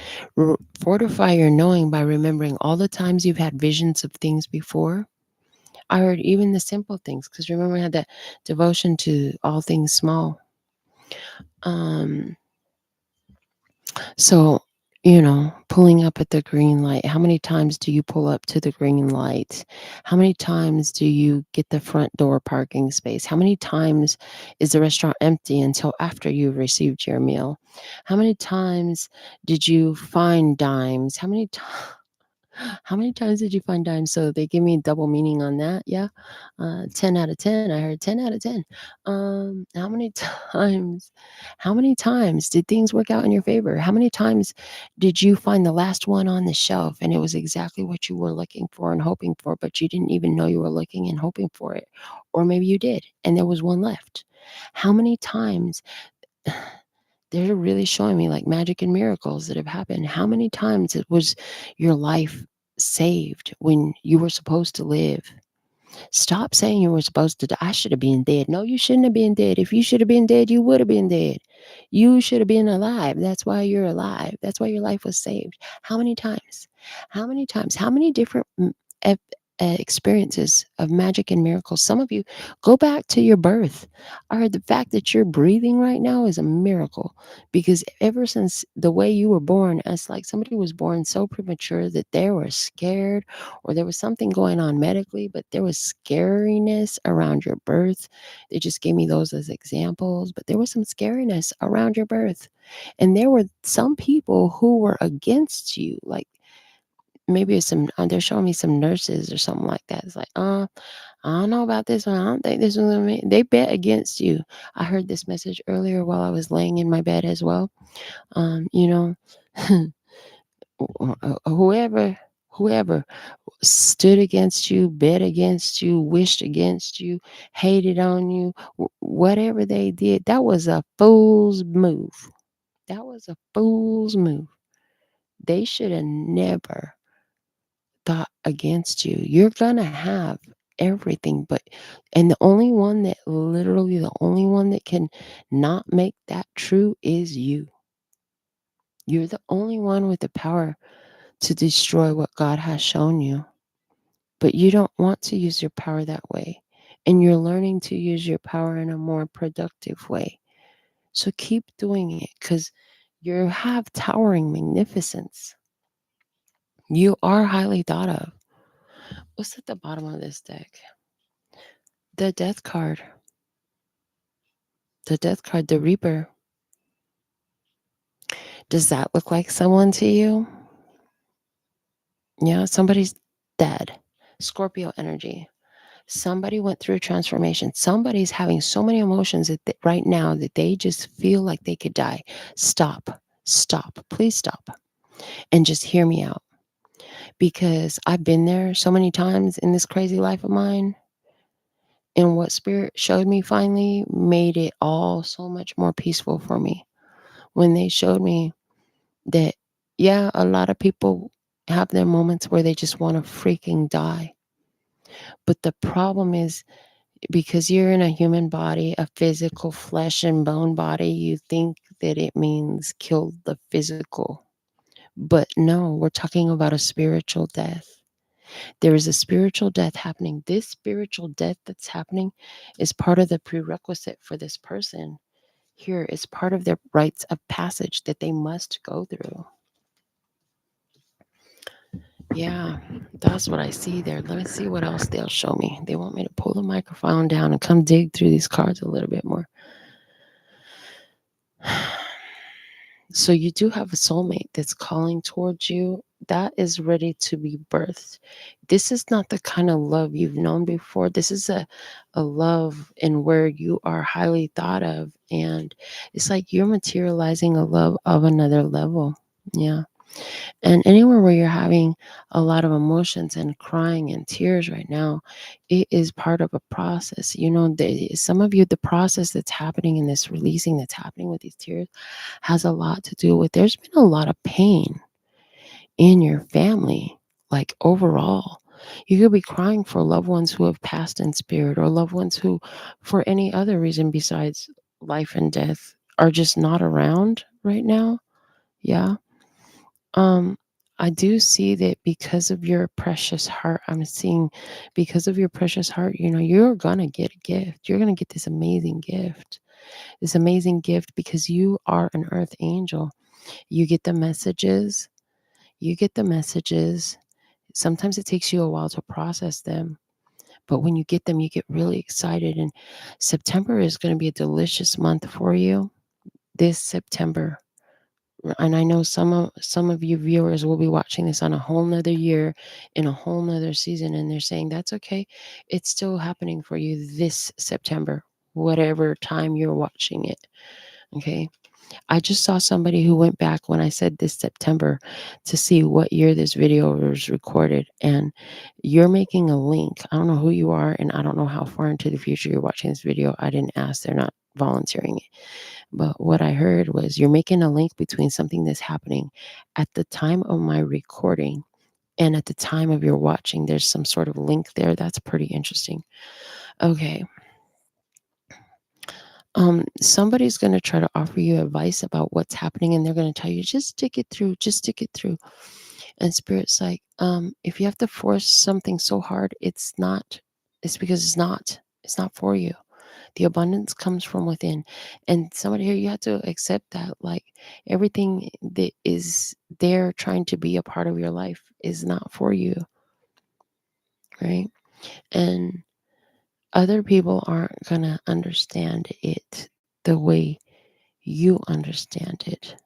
fortify your knowing by remembering all the times you've had visions of things before. I heard even the simple things, because remember I had that devotion to all things small. Um, so, pulling up at the green light, how many times do you pull up to the green light? How many times do you get the front door parking space? How many times is the restaurant empty until after you've received your meal? How many times did you find dimes? How many times did you find dimes? So they give me double meaning on that. Yeah. 10 out of 10. I heard 10 out of 10. How many times did things work out in your favor? How many times did you find the last one on the shelf and it was exactly what you were looking for and hoping for, but you didn't even know you were looking and hoping for it? Or maybe you did and there was one left. How many times? They're really showing me like magic and miracles that have happened. How many times it was your life saved when you were supposed to live? Stop saying you were supposed to die. I should have been dead. No, you shouldn't have been dead. If you should have been dead, you would have been dead. You should have been alive. That's why you're alive. That's why your life was saved. How many times? How many times? How many different ep- experiences of magic and miracles? Some of you go back to your birth. I heard the fact that you're breathing right now is a miracle, because ever since the way you were born, it's like somebody was born so premature that they were scared, or there was something going on medically, but there was scariness around your birth. They just gave me those as examples, but there was some scariness around your birth. And there were some people who were against you, like maybe it's some, they're showing me some nurses or something like that. It's like, I don't know about this one. I don't think this one's gonna make. They bet against you. I heard this message earlier while I was laying in my bed as well. You know, whoever stood against you, bet against you, wished against you, hated on you, whatever they did, that was a fool's move. That was a fool's move. They should have never thought against you. You're gonna have everything, and the only one that, literally the only one that can not make that true is you. You're the only one with the power to destroy what God has shown you. But you don't want to use your power that way. And you're learning to use your power in a more productive way. So keep doing it, because you have towering magnificence. You are highly thought of. What's at the bottom of this deck? The death card. The death card, the Reaper. Does that look like someone to you? Yeah, somebody's dead. Scorpio energy. Somebody went through transformation. Somebody's having so many emotions right now that they just feel like they could die. Stop. Stop. Please stop. And just hear me out. Because I've been there so many times in this crazy life of mine. And what Spirit showed me finally made it all so much more peaceful for me. When they showed me that, yeah, a lot of people have their moments where they just want to freaking die. But the problem is, because you're in a human body, a physical flesh and bone body, you think that it means kill the physical. But no, we're talking about a spiritual death. There is a spiritual death happening. This spiritual death that's happening is part of the prerequisite for this person. Here is part of their rites of passage that they must go through. Yeah, that's what I see there. Let me see what else they'll show me. They want me to pull the microphone down and come dig through these cards a little bit more. So you do have a soulmate that's calling towards you. That is ready to be birthed. This is not the kind of love you've known before. This is a love in where you are highly thought of. And it's like you're materializing a love of another level. Yeah. And anywhere where you're having a lot of emotions and crying and tears right now, it is part of a process. You know, some of you, the process that's happening in this releasing that's happening with these tears has a lot to do with there's been a lot of pain in your family, like overall. You could be crying for loved ones who have passed in spirit or loved ones who, for any other reason besides life and death, are just not around right now. Yeah. Um, I do see that because of your precious heart, I'm seeing because of your precious heart, you know, you're going to get a gift. You're going to get this amazing gift. This amazing gift because you are an earth angel. You get the messages. You get the messages. Sometimes it takes you a while to process them, but when you get them, you get really excited. And September is going to be a delicious month for you this September. And I know some of you viewers will be watching this on a whole nother year in a whole nother season, and they're saying that's okay. It's still happening for you this September, whatever time you're watching it. Okay. I just saw somebody who went back when I said this September to see what year this video was recorded. And you're making a link. I don't know who you are, and I don't know how far into the future you're watching this video. I didn't ask. They're not volunteering it. But what I heard was you're making a link between something that's happening at the time of my recording and at the time of your watching. There's some sort of link there. That's pretty interesting. Okay. Somebody's going to try to offer you advice about what's happening, and they're going to tell you, just stick it through, just stick it through. And spirit's like, if you have to force something so hard, it's because it's not for you. The abundance comes from within. And somebody here, you have to accept that, like, everything that is there trying to be a part of your life is not for you, right? And other people aren't going to understand it the way you understand it.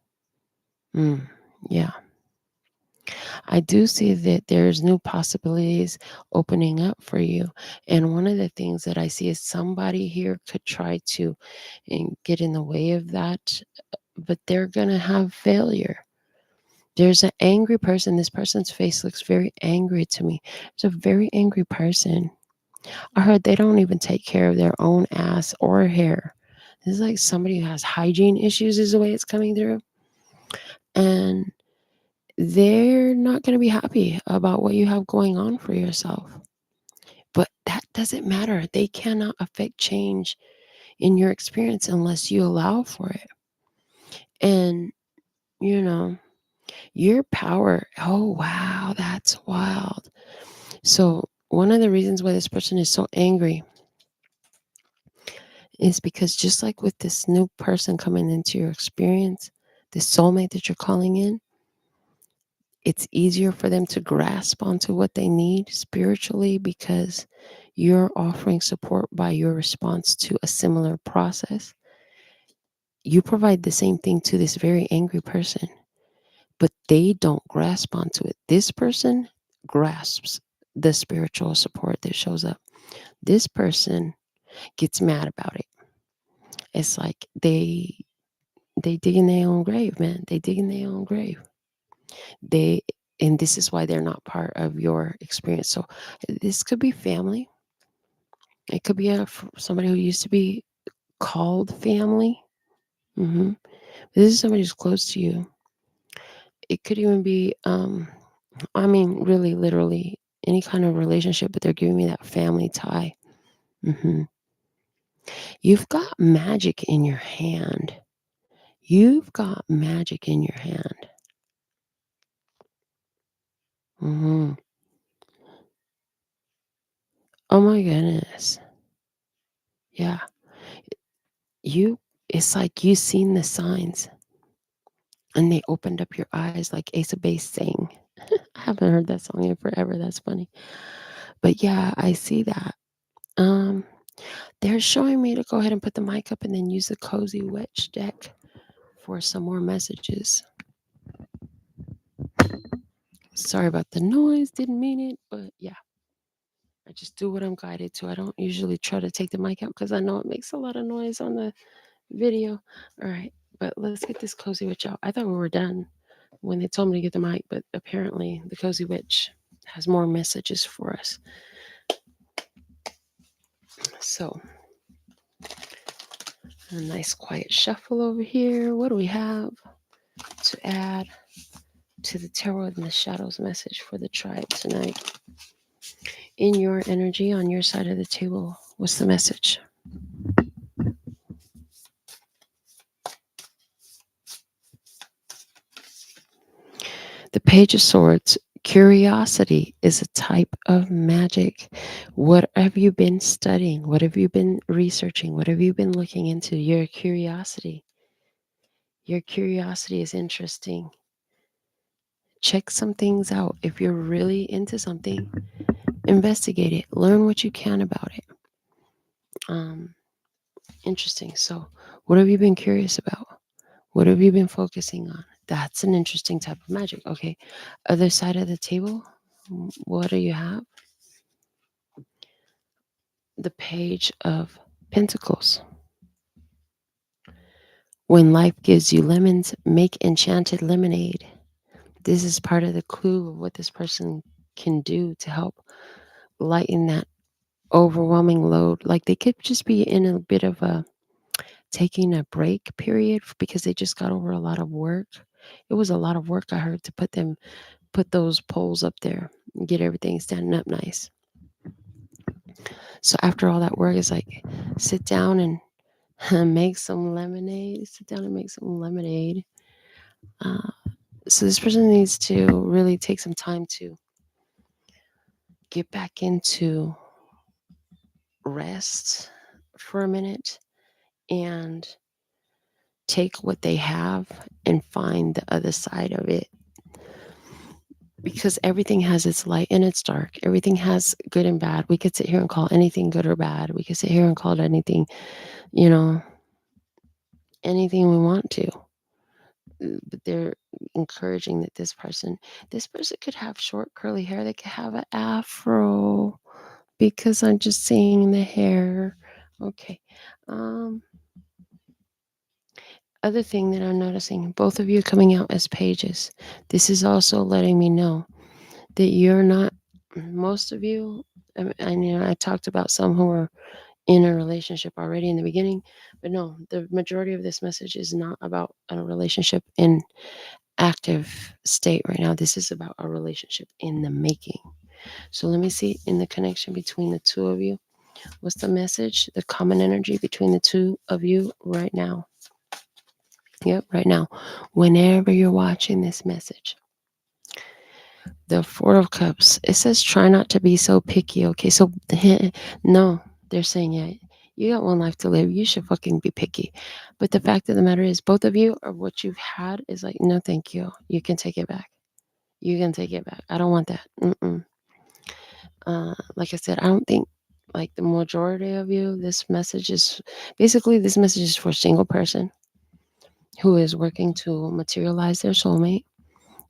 Yeah. I do see that there's new possibilities opening up for you. And one of the things that I see is somebody here could try to get in the way of that, but they're going to have failure. There's an angry person. This person's face looks very angry to me. It's a very angry person. I heard they don't even take care of their own ass or hair. This is like somebody who has hygiene issues, is the way it's coming through. And they're not going to be happy about what you have going on for yourself. But that doesn't matter. They cannot affect change in your experience unless you allow for it. And, you know, your power, oh, wow, that's wild. So, one of the reasons why this person is so angry is because just like with this new person coming into your experience, this soulmate that you're calling in, it's easier for them to grasp onto what they need spiritually because you're offering support by your response to a similar process. You provide the same thing to this very angry person, but they don't grasp onto it. This person grasps the spiritual support that shows up. This person gets mad about it. It's like they dig in their own grave, man. They dig in their own grave. They and this is why they're not part of your experience. So this could be family. It could be somebody who used to be called family. This is somebody who's close to you. It could even be, I mean, really, literally any kind of relationship, but they're giving me that family tie. hmm You've got magic in your hand. You've got magic in your hand. Mhm. Oh my goodness. Yeah. You it's like you seen the signs and they opened up your eyes like Ace of Base saying. I haven't heard that song in forever. That's funny. But yeah, I see that. Um, they're showing me to go ahead and put the mic up and then use the Cozy Witch deck for some more messages. Sorry about the noise. Didn't mean it, but yeah. I just do what I'm guided to. I don't usually try to take the mic out because I know it makes a lot of noise on the video. All right, but let's get this Cozy Witch out. I thought we were done when they told me to get the mic, but apparently the Cozy Witch has more messages for us. So, a nice quiet shuffle over here. What do we have to add to the Tarot in the Shadows message for the tribe tonight? In your energy, on your side of the table, what's the message? The Page of Swords. Curiosity is a type of magic. What have you been studying? What have you been researching? What have you been looking into? Your curiosity. Your curiosity is interesting. Check some things out. If you're really into something, investigate it. Learn what you can about it. Interesting. So, what have you been curious about? What have you been focusing on? That's an interesting type of magic. Okay. Other side of the table, what do you have? The Page of Pentacles. When life gives you lemons, make enchanted lemonade. This is part of the clue of what this person can do to help lighten that overwhelming load. Like they could just be in a bit of a taking a break period because they just got over a lot of work. It was a lot of work, I heard, to put those poles up there and get everything standing up nice. So after all that work, it's like sit down and make some lemonade. Sit down and make some lemonade. Uh, so this person needs to really take some time to get back into rest for a minute and take what they have and find the other side of it, because everything has its light and its dark. Everything has good and bad. We could sit here and call anything good or bad. We could sit here and call it anything, you know, anything we want to. But they're encouraging that this person could have short curly hair. They could have an afro, because I'm just seeing the hair. Okay. Other thing that I'm noticing, both of you coming out as pages. This is also letting me know that you're not, most of you, I talked about some who were in a relationship already in the beginning, but no, the majority of this message is not about a relationship in active state right now. This is about a relationship in the making. So let me see in the connection between the two of you. What's the message, the common energy between the two of you right now? Yep, right now. Whenever you're watching this message. The Four of Cups. It says try not to be so picky. Okay, so no, they're saying, yeah, you got one life to live. You should fucking be picky. But the fact of the matter is, both of you, or what you've had is like, no, thank you. You can take it back. You can take it back. I don't want that. Like I said, I don't think, like the majority of you, this message is for a single person who is working to materialize their soulmate.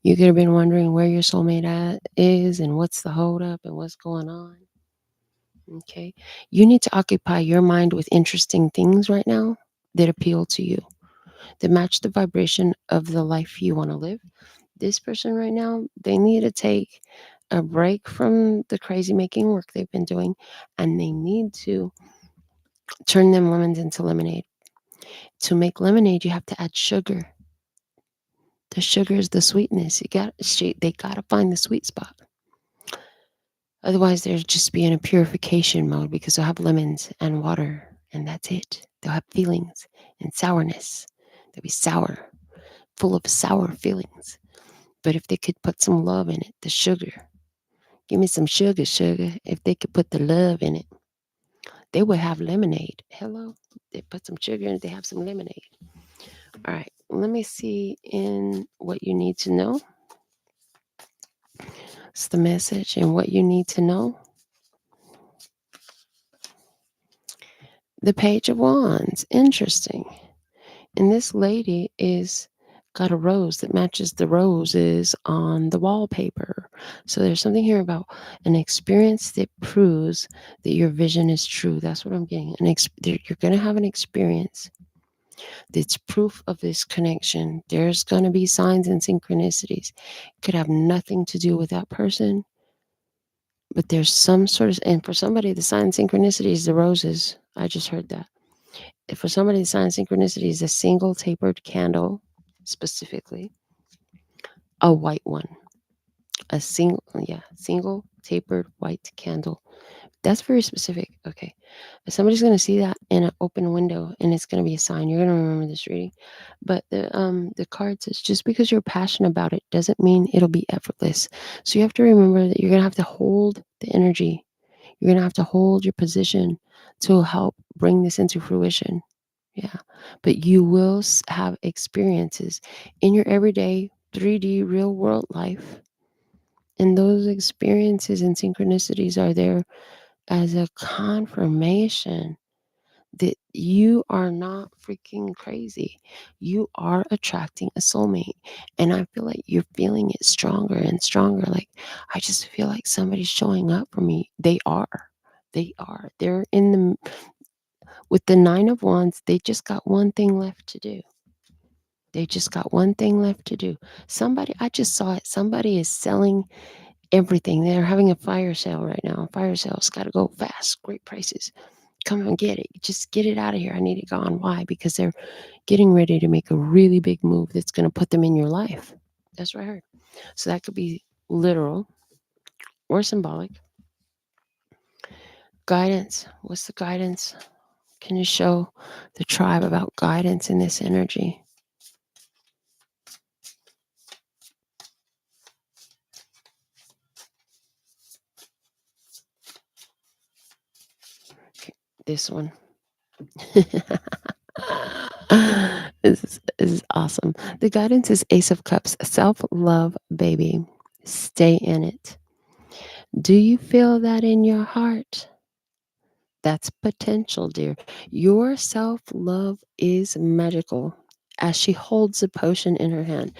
You could have been wondering where your soulmate is and what's the holdup and what's going on. Okay. You need to occupy your mind with interesting things right now that appeal to you, that match the vibration of the life you want to live. This person right now, they need to take a break from the crazy making work they've been doing, and they need to turn them lemons into lemonade. To make lemonade, you have to add sugar. The sugar is the sweetness. They gotta find the sweet spot. Otherwise, they'll just be in a purification mode because they'll have lemons and water, and that's it. They'll have feelings and sourness. They'll be sour, full of sour feelings. But if they could put some love in it, the sugar, give me some sugar, sugar. If they could put the love in it, they would have lemonade. Hello? They put some sugar in it, they have some lemonade. All right, let me see in what you need to know. It's the message and what you need to know. The Page of Wands. Interesting. And this lady is got a rose that matches the roses on the wallpaper. So there's something here about an experience that proves that your vision is true. That's what I'm getting. You're going to have an experience that's proof of this connection. There's going to be signs and synchronicities. Could have nothing to do with that person, but there's some sort of, and for somebody, the sign and synchronicity is the roses. I just heard that. For somebody, the sign of synchronicity is a single tapered candle, specifically a white one. Single tapered white candle. That's very specific. Okay. Somebody's going to see that in an open window, and it's going to be a sign. You're going to remember this reading. But the card says just because you're passionate about it doesn't mean it'll be effortless. So you have to remember that you're going to have to hold the energy. You're going to have to hold your position to help bring this into fruition. Yeah. But you will have experiences in your everyday 3D real world life. And those experiences and synchronicities are there as a confirmation that you are not freaking crazy. You are attracting a soulmate. And I feel like you're feeling it stronger and stronger. Like, I just feel like somebody's showing up for me. They are. They are. They're in the, with the Nine of Wands, they just got one thing left to do. They just got one thing left to do. Somebody, I just saw it. Somebody is selling everything. They're having a fire sale right now. Fire sales got to go fast. Great prices. Come and get it. Just get it out of here. I need it gone. Why? Because they're getting ready to make a really big move that's going to put them in your life. That's what I heard. So that could be literal or symbolic. Guidance. What's the guidance? Can you show the tribe about guidance in this energy? Okay, this one. This is awesome. The guidance is Ace of Cups. Self-love, baby. Stay in it. Do you feel that in your heart? That's potential, dear. Your self-love is magical. As she holds a potion in her hand.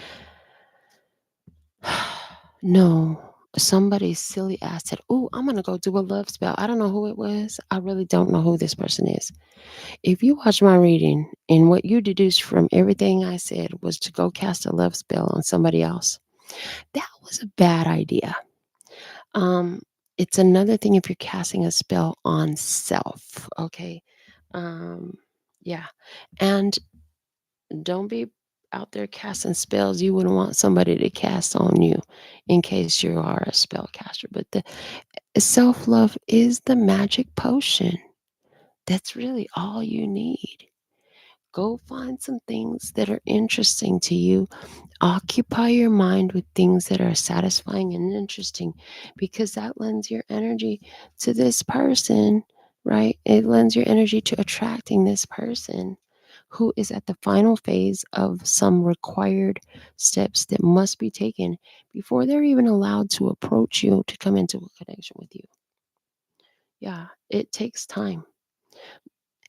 No, somebody silly ass said, "Oh, I'm going to go do a love spell." I don't know who it was. I really don't know who this person is. If you watch my reading and what you deduced from everything I said was to go cast a love spell on somebody else, that was a bad idea. It's another thing if you're casting a spell on self, okay? Um, yeah. And don't be out there casting spells you wouldn't want somebody to cast on you in case you are a spell caster. But the self-love is the magic potion. That's really all you need. Go find some things that are interesting to you. Occupy your mind with things that are satisfying and interesting because that lends your energy to this person, right? It lends your energy to attracting this person who is at the final phase of some required steps that must be taken before they're even allowed to approach you to come into a connection with you. Yeah, it takes time.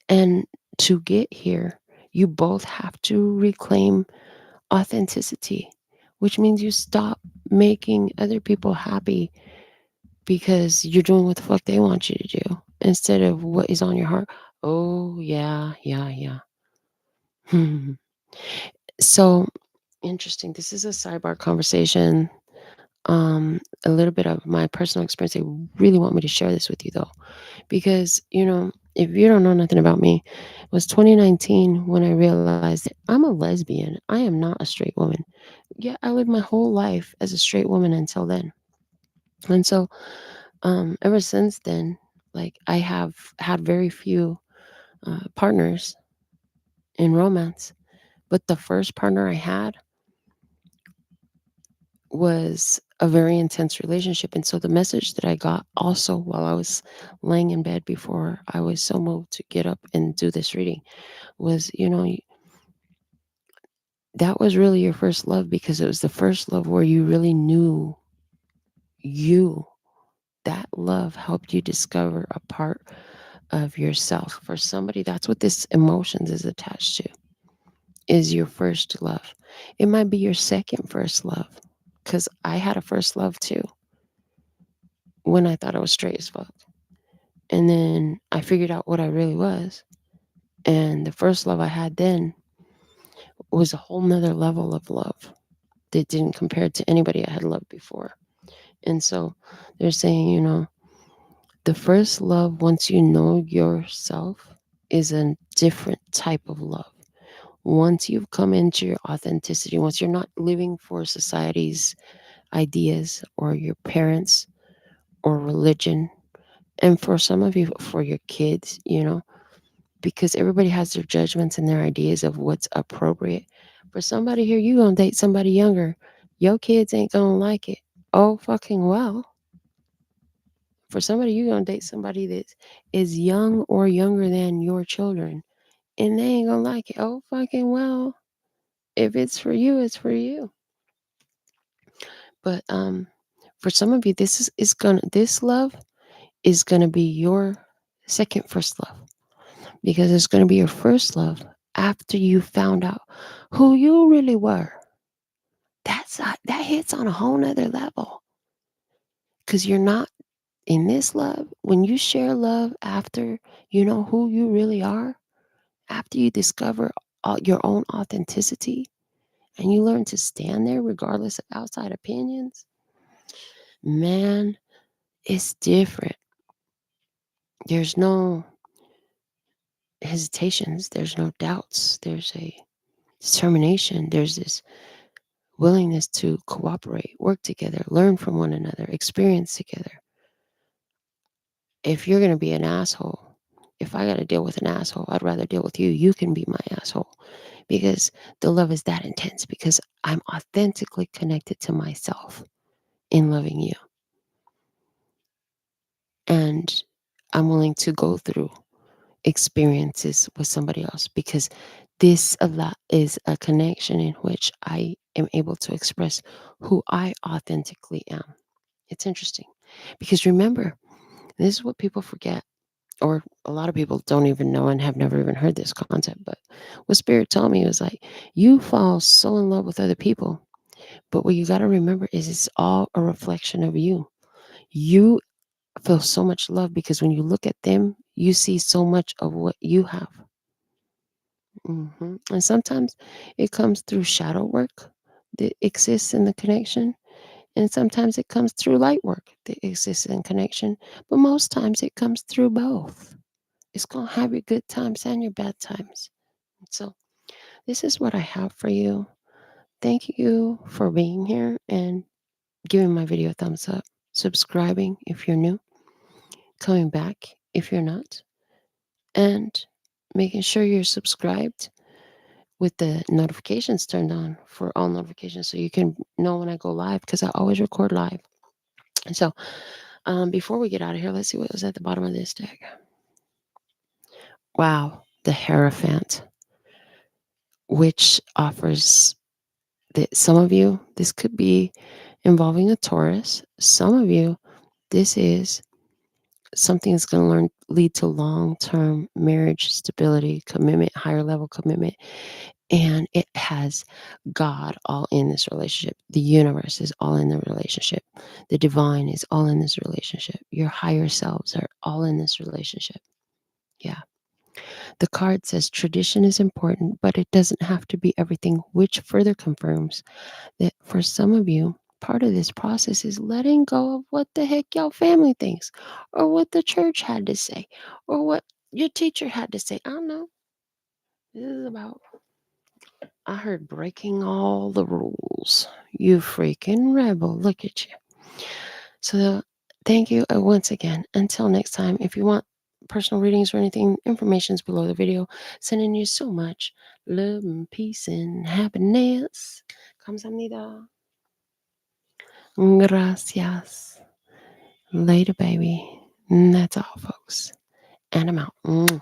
And to get here, you both have to reclaim authenticity, which means you stop making other people happy because you're doing what the fuck they want you to do instead of what is on your heart. Oh, yeah, yeah, yeah. So interesting. This is a sidebar conversation. A little bit of my personal experience. I really want me to share this with you though, because if you don't know nothing about me, it was 2019 when I realized that I'm a lesbian. I am not a straight woman. Yeah, I lived my whole life as a straight woman until then. And so ever since then, like I have had very few partners in romance. But the first partner I had was a very intense relationship. And so the message that I got also while I was laying in bed before I was so moved to get up and do this reading was, that was really your first love, because it was the first love where you really knew you. That love helped you discover a part of yourself. For somebody, that's what this emotions is attached to, is your first love. It might be your second first love, because I had a first love too when I thought I was straight as fuck. And then I figured out what I really was. And the first love I had then was a whole nother level of love that didn't compare to anybody I had loved before. And so they're saying, the first love, once you know yourself, is a different type of love. Once you've come into your authenticity, once you're not living for society's ideas or your parents or religion, and for some of you, for your kids, because everybody has their judgments and their ideas of what's appropriate. For somebody here, you gonna date somebody younger, your kids ain't gonna like it. Oh, fucking well. For somebody, you gonna date somebody that is young or younger than your children, and they ain't gonna like it. Oh, fucking well. If it's for you, it's for you. But for some of you, this love is gonna be your second first love, because it's gonna be your first love after you found out who you really were. That hits on a whole nother level, because you're not in this love. When you share love after you know who you really are, after you discover your own authenticity, and you learn to stand there regardless of outside opinions, man, it's different. There's no hesitations, there's no doubts, there's a determination, there's this willingness to cooperate, work together, learn from one another, experience together. If you're going to be an asshole, if I got to deal with an asshole, I'd rather deal with you. You can be my asshole, because the love is that intense, because I'm authentically connected to myself in loving you. And I'm willing to go through experiences with somebody else, because this is a connection in which I am able to express who I authentically am. It's interesting, because remember, this is what people forget, or a lot of people don't even know and have never even heard this concept. But what Spirit told me was like, you fall so in love with other people, but what you got to remember is it's all a reflection of you. You feel so much love because when you look at them, you see so much of what you have. And sometimes it comes through shadow work that exists in the connection. And sometimes it comes through light work that exists in connection. But most times it comes through both. It's going to have your good times and your bad times. So this is what I have for you. Thank you for being here and giving my video a thumbs up, subscribing if you're new, coming back if you're not, and making sure you're subscribed with the notifications turned on for all notifications, so you can know when I go live, because I always record live. And so before we get out of here, let's see what was at the bottom of this deck. Wow, the Hierophant, which offers that some of you, this could be involving a Taurus. Some of you, this is something that's going to lead to long-term marriage stability, commitment, higher level commitment. And it has God all in this relationship. The universe is all in the relationship. The divine is all in this relationship. Your higher selves are all in this relationship. Yeah. The card says tradition is important, but it doesn't have to be everything, which further confirms that for some of you, part of this process is letting go of what the heck your family thinks, or what the church had to say, or what your teacher had to say. I don't know. This is about, I heard, breaking all the rules. You freaking rebel. Look at you. So thank you once again. Until next time, if you want personal readings or anything, information is below the video. Sending you so much love and peace and happiness. 감사합니다. Gracias. Later, baby. That's all, folks. And I'm out.